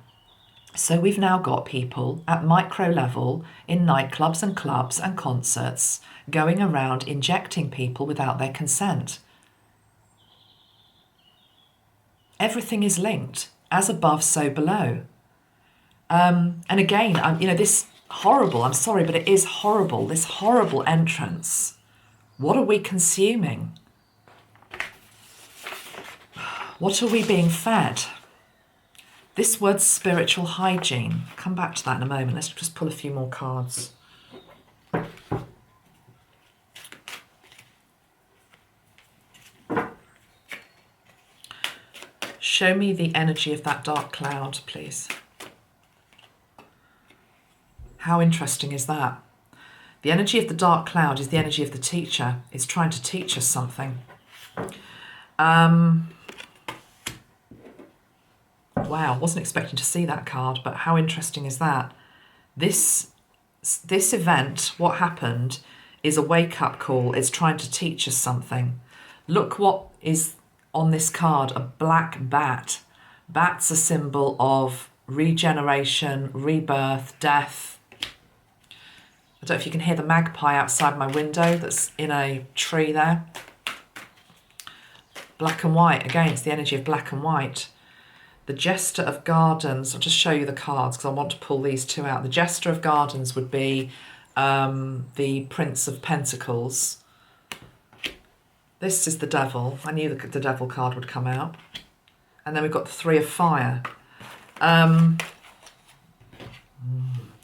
So we've now got people at micro level in nightclubs and clubs and concerts going around injecting people without their consent. Everything is linked, as above, so below. And again, you know, this horrible, I'm sorry, but it is horrible, this horrible entrance. What are we consuming? What are we being fed? This word spiritual hygiene, come back to that in a moment. Let's just pull a few more cards. Show me the energy of that dark cloud, please. How interesting is that? The energy of the dark cloud is the energy of the teacher. It's trying to teach us something. Wow, wasn't expecting to see that card, but how interesting is that? This event, what happened, is a wake-up call. It's trying to teach us something. Look what is on this card, a black bat. Bat's a symbol of regeneration, rebirth, death. I don't know if you can hear the magpie outside my window that's in a tree there. Black and white, again, it's the energy of black and white. The Jester of Gardens, I'll just show you the cards because I want to pull these two out. The Jester of Gardens would be the Prince of Pentacles. This is the Devil. I knew the Devil card would come out. And then we've got the Three of Fire. Don't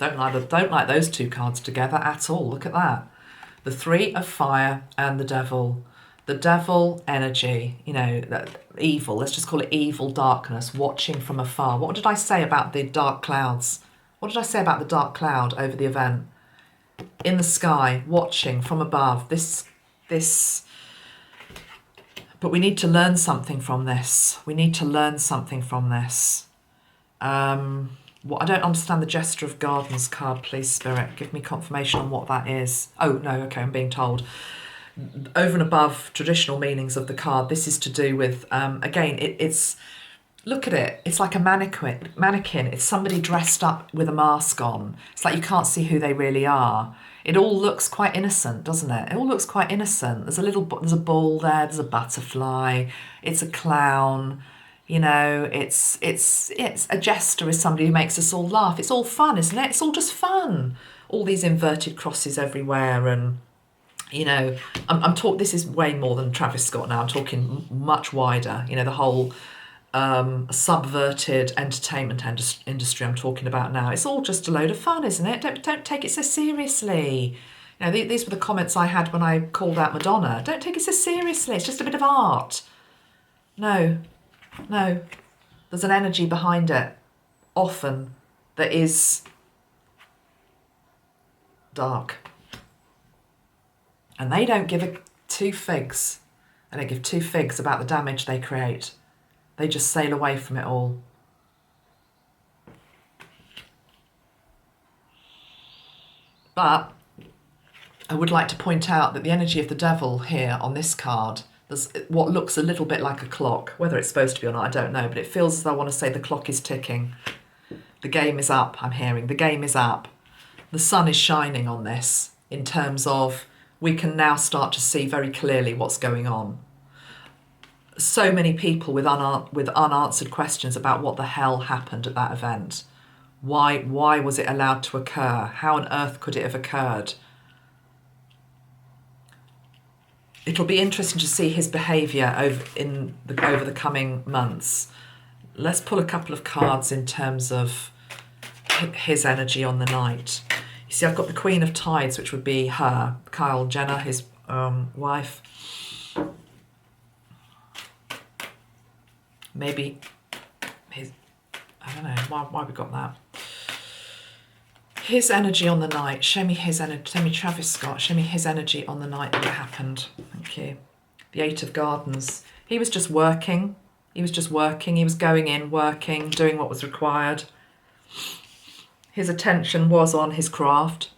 like those two cards together at all. Look at that. The Three of Fire and the Devil. The Devil energy, you know, evil. Let's just call it evil darkness, watching from afar. What did I say about the dark clouds? What did I say about the dark cloud over the event? In the sky, watching from above. This. But we need to learn something from this. We need to learn something from this. I don't understand the Jester of Gardens card, please, Spirit. Give me confirmation on what that is. Oh, no, okay, I'm being told. Over and above traditional meanings of the card, this is to do with, again, it's, look at it. It's like a mannequin. It's somebody dressed up with a mask on. It's like you can't see who they really are. It all looks quite innocent, doesn't it? It all looks quite innocent. There's a ball there, there's a butterfly, it's a clown. You know, it's a jester is somebody who makes us all laugh. It's all fun, isn't it? It's all just fun. All these inverted crosses everywhere, and you know, I'm talking. This is way more than Travis Scott now. I'm talking much wider. You know, the whole subverted entertainment industry I'm talking about now. It's all just a load of fun, isn't it? Don't take it so seriously. You know, these were the comments I had when I called out Madonna. Don't take it so seriously. It's just a bit of art. No, there's an energy behind it, often, that is dark. And they don't give two figs. They don't give two figs about the damage they create. They just sail away from it all. But I would like to point out that the energy of the Devil here on this card, there's what looks a little bit like a clock. Whether it's supposed to be or not, I don't know, but it feels as though I want to say the clock is ticking. The game is up, I'm hearing. The game is up. The sun is shining on this in terms of we can now start to see very clearly what's going on. So many people with unanswered questions about what the hell happened at that event. Why was it allowed to occur? How on earth could it have occurred? It'll be interesting to see his behaviour over the coming months. Let's pull a couple of cards in terms of his energy on the night. You see, I've got the Queen of Tides, which would be her, Kyle Jenner, his wife. Maybe his, I don't know, why we got that. His energy on the night. Show me his energy. Show me Travis Scott. Show me his energy on the night that it happened. Thank you. The Eight of Gardens. He was just working. He was just working. He was going in, working, doing what was required. His attention was on his craft.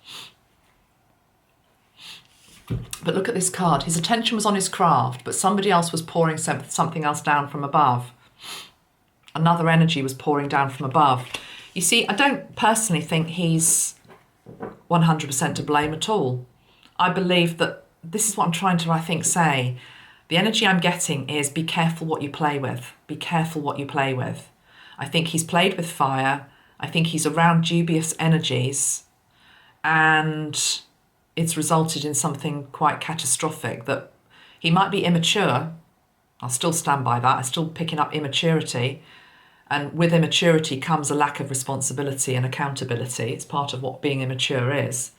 But look at this card. His attention was on his craft, but somebody else was pouring something else down from above. Another energy was pouring down from above. You see, I don't personally think he's 100% to blame at all. I believe that this is what I'm trying to, I think, say. The energy I'm getting is be careful what you play with. Be careful what you play with. I think he's played with fire. I think he's around dubious energies, and it's resulted in something quite catastrophic. That he might be immature. I'll still stand by that. I'm still picking up immaturity. And with immaturity comes a lack of responsibility and accountability. It's part of what being immature is.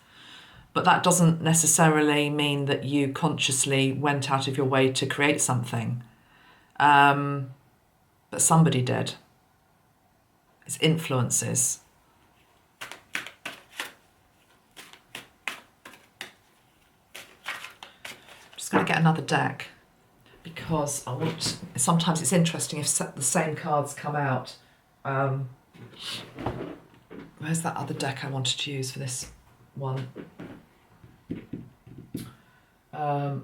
But that doesn't necessarily mean that you consciously went out of your way to create something. But somebody did. It's influences. I'm just going to get another deck, because I want. Sometimes it's interesting if the same cards come out. Where's that other deck I wanted to use for this one?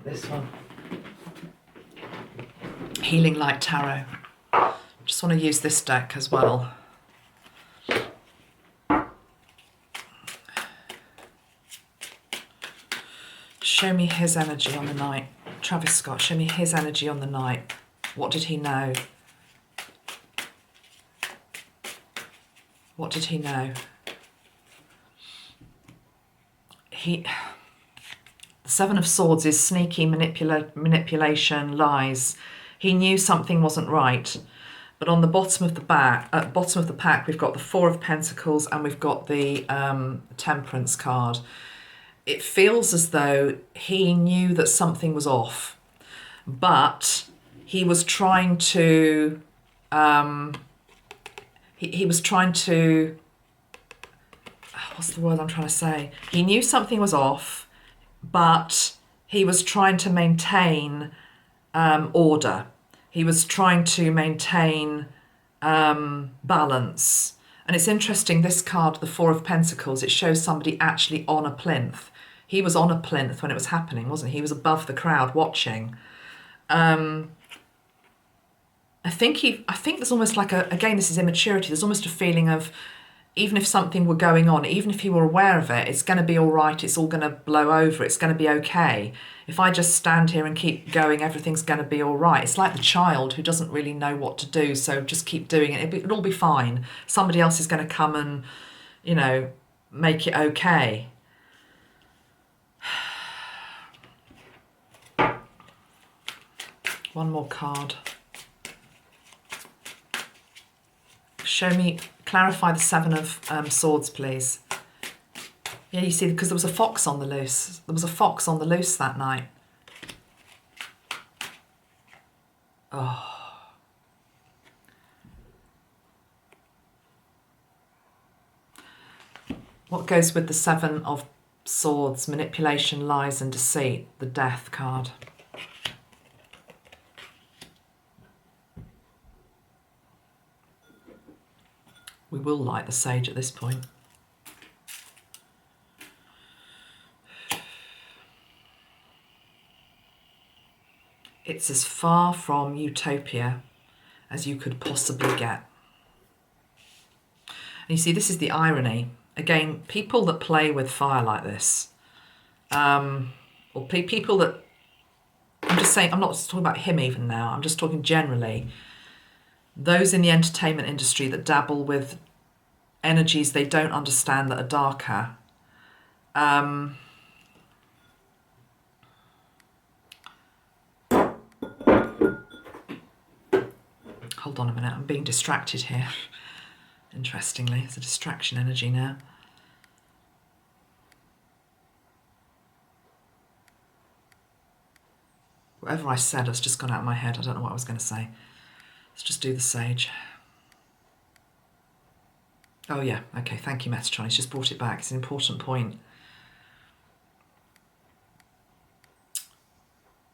This one. Healing Light Tarot. Just want to use this deck as well. Show me his energy on the night. Travis Scott, show me his energy on the night. What did he know? What did he know? The Seven of Swords is sneaky manipulation, lies. He knew something wasn't right. But on the bottom of the pack, we've got the Four of Pentacles and we've got the Temperance card. It feels as though he knew that something was off, but he was trying to, he was trying to, what's the word I'm trying to say? He knew something was off, but he was trying to maintain order. He was trying to maintain balance. And it's interesting, this card, the Four of Pentacles, it shows somebody actually on a plinth. He was on a plinth when it was happening, wasn't he? He was above the crowd watching. I think there's almost like again, this is immaturity. There's almost a feeling of, even if something were going on, even if he were aware of it, it's going to be all right. It's all going to blow over. It's going to be okay. If I just stand here and keep going, everything's going to be all right. It's like the child who doesn't really know what to do, so just keep doing it. It'll all be fine. Somebody else is going to come and, make it okay. One more card. Show me, clarify the Seven of Swords, please. Yeah, you see, because there was a fox on the loose. There was a fox on the loose that night. Oh. What goes with the Seven of Swords? Manipulation, lies and deceit. The Death card. We will light the sage at this point. It's as far from Utopia as you could possibly get. And you see, this is the irony. Again, people that play with fire like this, or people that, I'm just saying, I'm not talking about him even now, I'm just talking generally. Those in the entertainment industry that dabble with energies they don't understand that are darker. Hold on a minute, I'm being distracted here. Interestingly, it's a distraction energy now. Whatever I said has just gone out of my head. I don't know what I was going to say. Let's just do the sage. Oh yeah, okay, thank you Metatron, he's just brought it back. It's an important point.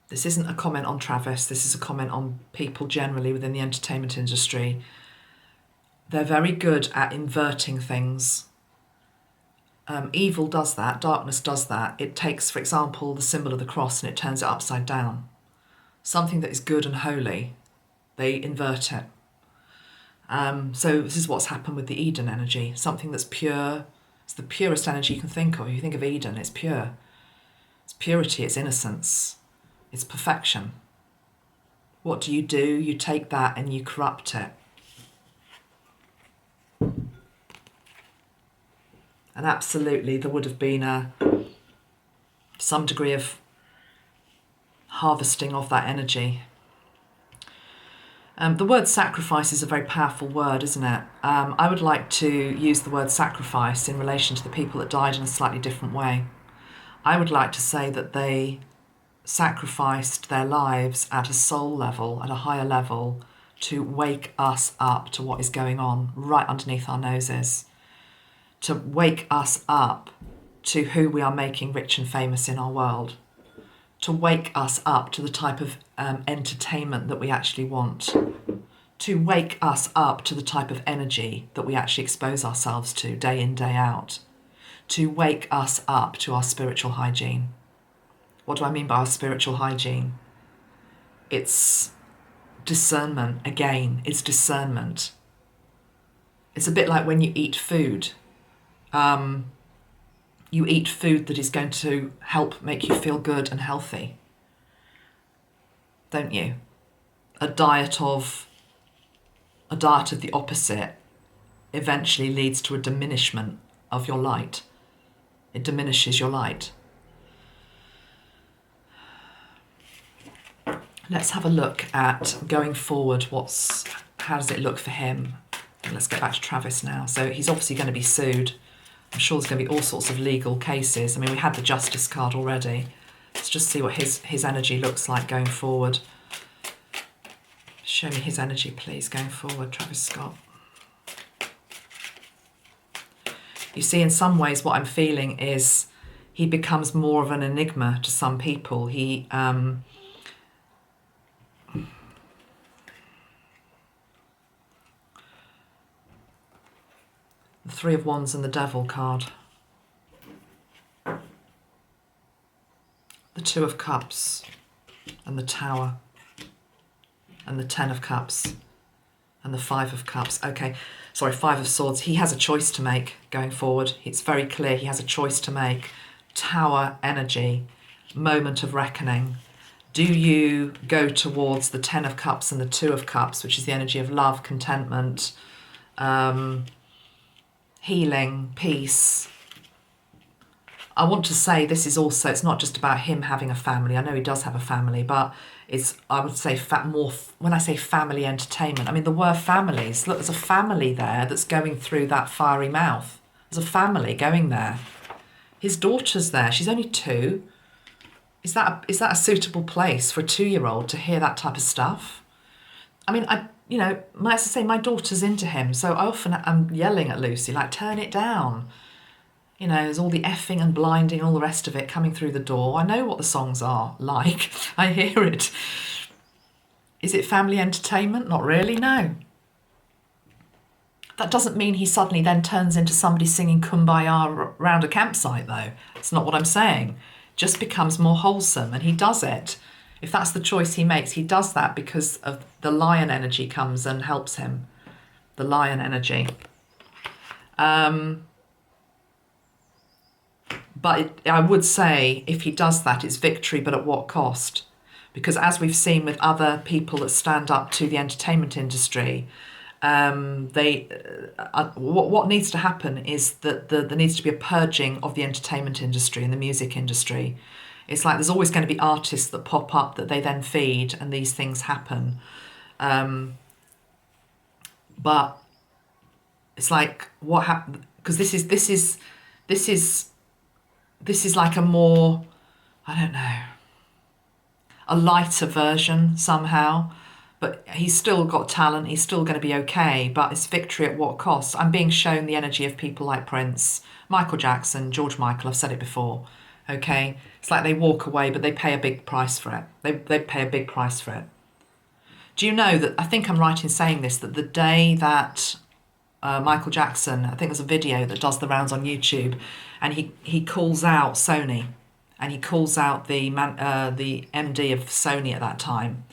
This isn't a comment on Travis, this is a comment on people generally within the entertainment industry. They're very good at inverting things. Evil does that, darkness does that. It takes, for example, the symbol of the cross and it turns it upside down. Something that is good and holy, they invert it. So this is what's happened with the Eden energy. Something that's pure, it's the purest energy you can think of. If you think of Eden, it's pure. It's purity, it's innocence, it's perfection. What do? You take that and you corrupt it. And absolutely there would have been some degree of harvesting of that energy. The word sacrifice is a very powerful word, isn't it? I would like to use the word sacrifice in relation to the people that died in a slightly different way. I would like to say that they sacrificed their lives at a soul level, at a higher level, to wake us up to what is going on right underneath our noses, to wake us up to who we are making rich and famous in our world, to wake us up to the type of entertainment that we actually want, to wake us up to the type of energy that we actually expose ourselves to day in, day out, to wake us up to our spiritual hygiene. What do I mean by our spiritual hygiene? It's discernment, again, it's discernment. It's a bit like when you eat food. You eat food that is going to help make you feel good and healthy, don't you? A diet of the opposite eventually leads to a diminishment of your light. It diminishes your light. Let's have a look at going forward. How does it look for him? Let's get back to Travis now. So he's obviously going to be sued. I'm sure there's going to be all sorts of legal cases. I mean, we had the Justice card already. Let's just see what his energy looks like going forward. Show me his energy, please, going forward, Travis Scott. You see, in some ways, what I'm feeling is he becomes more of an enigma to some people. The Three of Wands and the Devil card. The Two of Cups and the Tower. And the Ten of Cups and the Five of Cups. Okay, sorry, Five of Swords. He has a choice to make going forward. It's very clear he has a choice to make. Tower energy, moment of reckoning. Do you go towards the Ten of Cups and the Two of Cups, which is the energy of love, contentment, healing, peace? I want to say this is also, it's not just about him having a family. I know he does have a family, but it's, I would say, more, when I say family entertainment, I mean, there were families. Look, there's a family there that's going through that fiery mouth. There's a family going there. His daughter's there. She's only 2. Is that a suitable place for a 2-year-old to hear that type of stuff? I mean, as I say, my daughter's into him, so I often am yelling at Lucy, like, turn it down. You know, there's all the effing and blinding, all the rest of it coming through the door. I know what the songs are like. I hear it. Is it family entertainment? Not really, no. That doesn't mean he suddenly then turns into somebody singing Kumbaya around a campsite, though. It's not what I'm saying. Just becomes more wholesome, and he does it. If that's the choice he makes, he does that because of the lion energy comes and helps him. The lion energy. But I would say if he does that, it's victory, but at what cost? Because as we've seen with other people that stand up to the entertainment industry, What needs to happen is that there needs to be a purging of the entertainment industry and the music industry. It's like there's always going to be artists that pop up that they then feed, and these things happen. But it's like what happened, because this is like a more, I don't know, a lighter version somehow. But he's still got talent, he's still going to be okay, but it's victory at what cost? I'm being shown the energy of people like Prince, Michael Jackson, George Michael, I've said it before, okay? It's like they walk away, but they pay a big price for it. They pay a big price for it. Do you know that, I think I'm right in saying this, that the day that Michael Jackson, I think there's a video that does the rounds on YouTube, and he calls out Sony, and he calls out the MD of Sony at that time.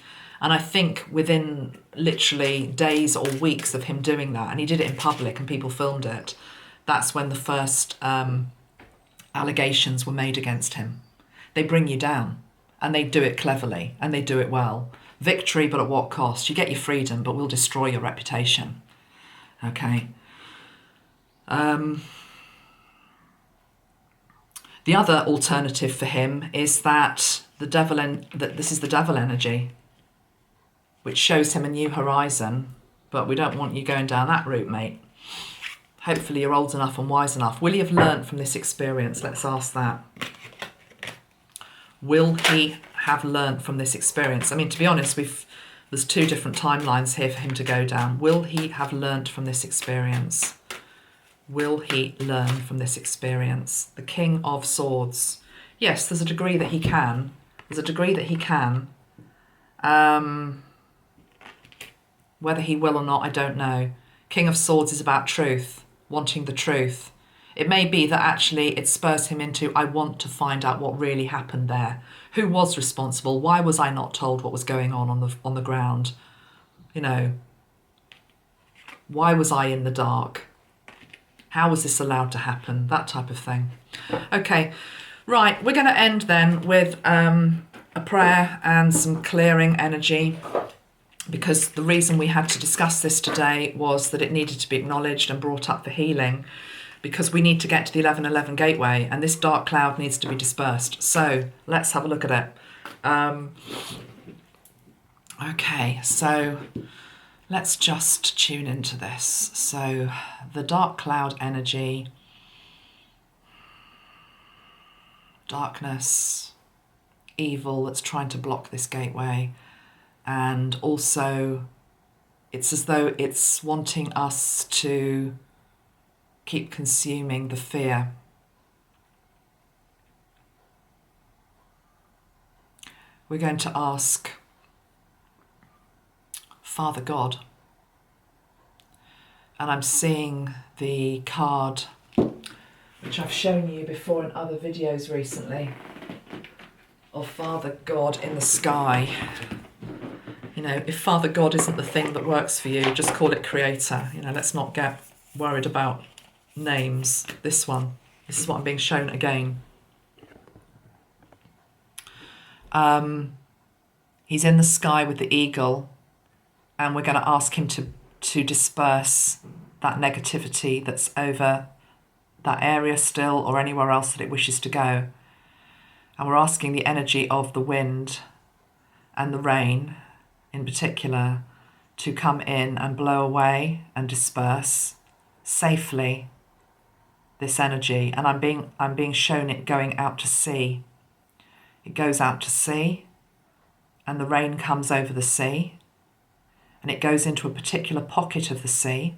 And I think within literally days or weeks of him doing that, and he did it in public and people filmed it, that's when the first allegations were made against him. They bring you down, and they do it cleverly, and they do it well. Victory, but at what cost? You get your freedom, but we'll destroy your reputation. Okay. The other alternative for him is that that this is the devil energy, which shows him a new horizon, but we don't want you going down that route, mate. Hopefully you're old enough and wise enough. Will he have learnt from this experience? Let's ask that. Will he have learnt from this experience? I mean, to be honest, there's two different timelines here for him to go down. Will he have learnt from this experience? Will he learn from this experience? The King of Swords. Yes, there's a degree that he can. There's a degree that he can. Whether he will or not, I don't know. King of Swords is about truth, wanting the truth. It may be that actually it spurs him into, I want to find out what really happened there. Who was responsible? Why was I not told what was going on the ground? You know, why was I in the dark? How was this allowed to happen? That type of thing. Okay, right, we're going to end then with a prayer and some clearing energy, because the reason we had to discuss this today was that it needed to be acknowledged and brought up for healing, because we need to get to the 1111 gateway, and this dark cloud needs to be dispersed. So let's have a look at it. Okay, so let's just tune into this. So the dark cloud energy, darkness, evil that's trying to block this gateway, and also it's as though it's wanting us to keep consuming the fear. We're going to ask Father God, and I'm seeing the card which I've shown you before in other videos recently, of Father God in the sky. You know, if Father God isn't the thing that works for you, just call it Creator. You know, let's not get worried about names. This one, this is what I'm being shown again. He's in the sky with the eagle, and we're going to ask him to disperse that negativity that's over that area still, or anywhere else that it wishes to go. And we're asking the energy of the wind and the rain in particular to come in and blow away and disperse safely this energy. And I'm being shown it going out to sea. It goes out to sea, and the rain comes over the sea, and it goes into a particular pocket of the sea.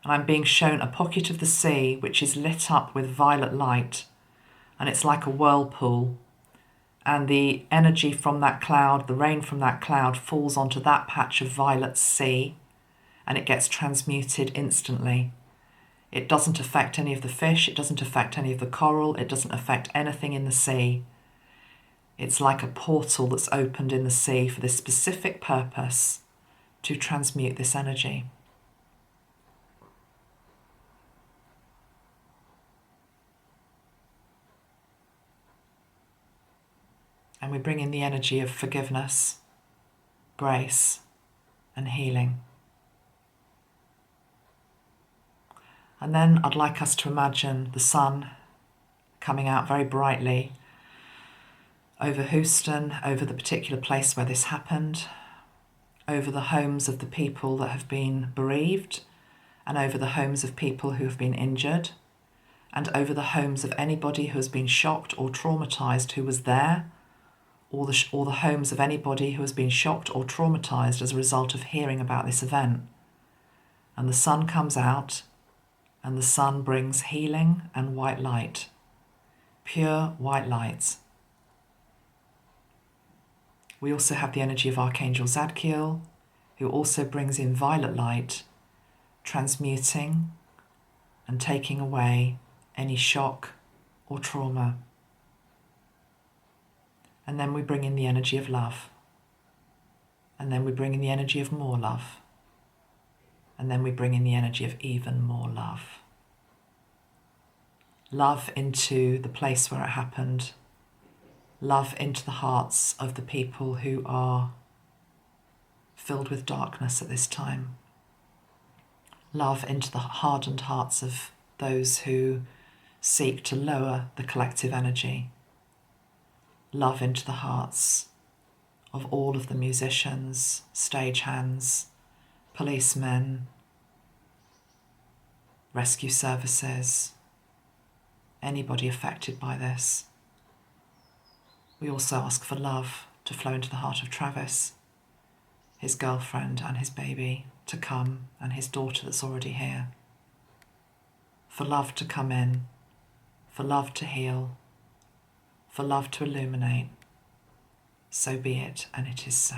And I'm being shown a pocket of the sea which is lit up with violet light, and it's like a whirlpool. And the energy from that cloud, the rain from that cloud, falls onto that patch of violet sea, and it gets transmuted instantly. It doesn't affect any of the fish, it doesn't affect any of the coral, it doesn't affect anything in the sea. It's like a portal that's opened in the sea for this specific purpose, to transmute this energy. And we bring in the energy of forgiveness, grace, and healing. And then I'd like us to imagine the sun coming out very brightly over Houston, over the particular place where this happened, over the homes of the people that have been bereaved, and over the homes of people who have been injured, and over the homes of anybody who has been shocked or traumatised who was there, or the homes of anybody who has been shocked or traumatised as a result of hearing about this event. And the sun comes out, and the sun brings healing and white light, pure white light. We also have the energy of Archangel Zadkiel, who also brings in violet light, transmuting and taking away any shock or trauma. And then we bring in the energy of love. And then we bring in the energy of more love. And then we bring in the energy of even more love. Love into the place where it happened. Love into the hearts of the people who are filled with darkness at this time. Love into the hardened hearts of those who seek to lower the collective energy. Love into the hearts of all of the musicians, stagehands, policemen, rescue services, anybody affected by this. We also ask for love to flow into the heart of Travis, his girlfriend and his baby to come, and his daughter that's already here. For love to come in, for love to heal, for love to illuminate. So be it, and it is so.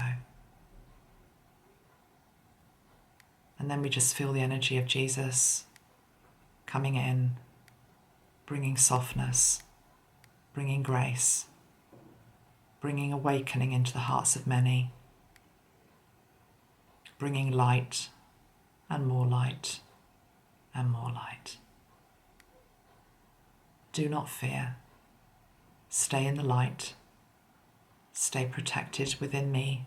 And then we just feel the energy of Jesus coming in, bringing softness, bringing grace, bringing awakening into the hearts of many, bringing light and more light and more light. Do not fear. Stay in the light. Stay protected within me,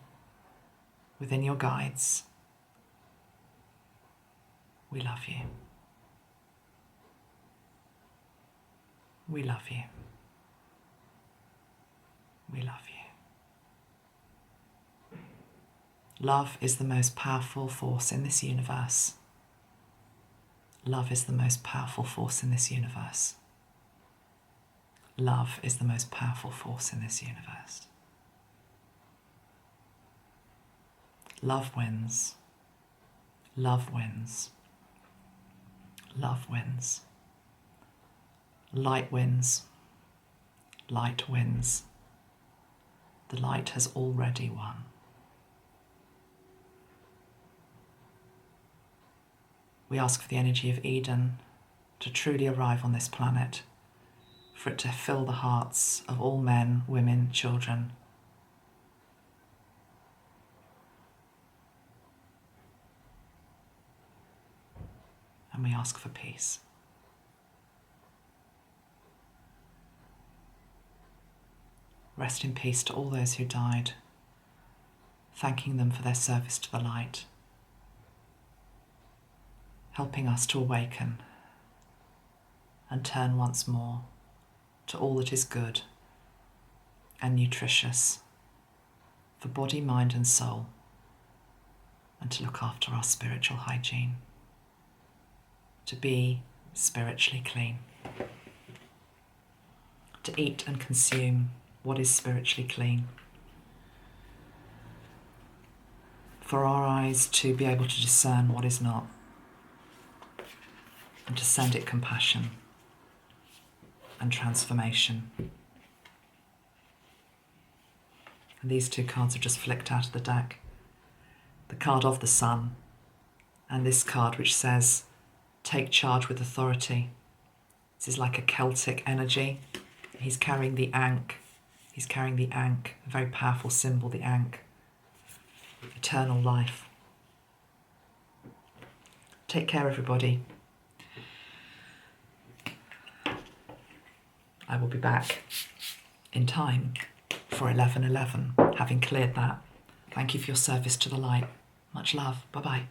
within your guides. We love you. We love you. We love you. Love is the most powerful force in this universe. Love is the most powerful force in this universe. Love is the most powerful force in this universe. Love wins. Love wins. Love wins. Light wins. Light wins. The light has already won. We ask for the energy of Eden to truly arrive on this planet, for it to fill the hearts of all men, women, children. And we ask for peace. Rest in peace to all those who died, thanking them for their service to the light, helping us to awaken and turn once more to all that is good and nutritious for body, mind and soul, and to look after our spiritual hygiene, to be spiritually clean, to eat and consume what is spiritually clean, for our eyes to be able to discern what is not, and to send it compassion and transformation. And these two cards have just flicked out of the deck. The card of the sun, and this card which says, take charge with authority. This is like a Celtic energy. He's carrying the ankh. He's carrying the ankh, a very powerful symbol, the ankh. Eternal life. Take care, everybody. I will be back in time for 11:11, having cleared that. Thank you for your service to the light. Much love. Bye-bye.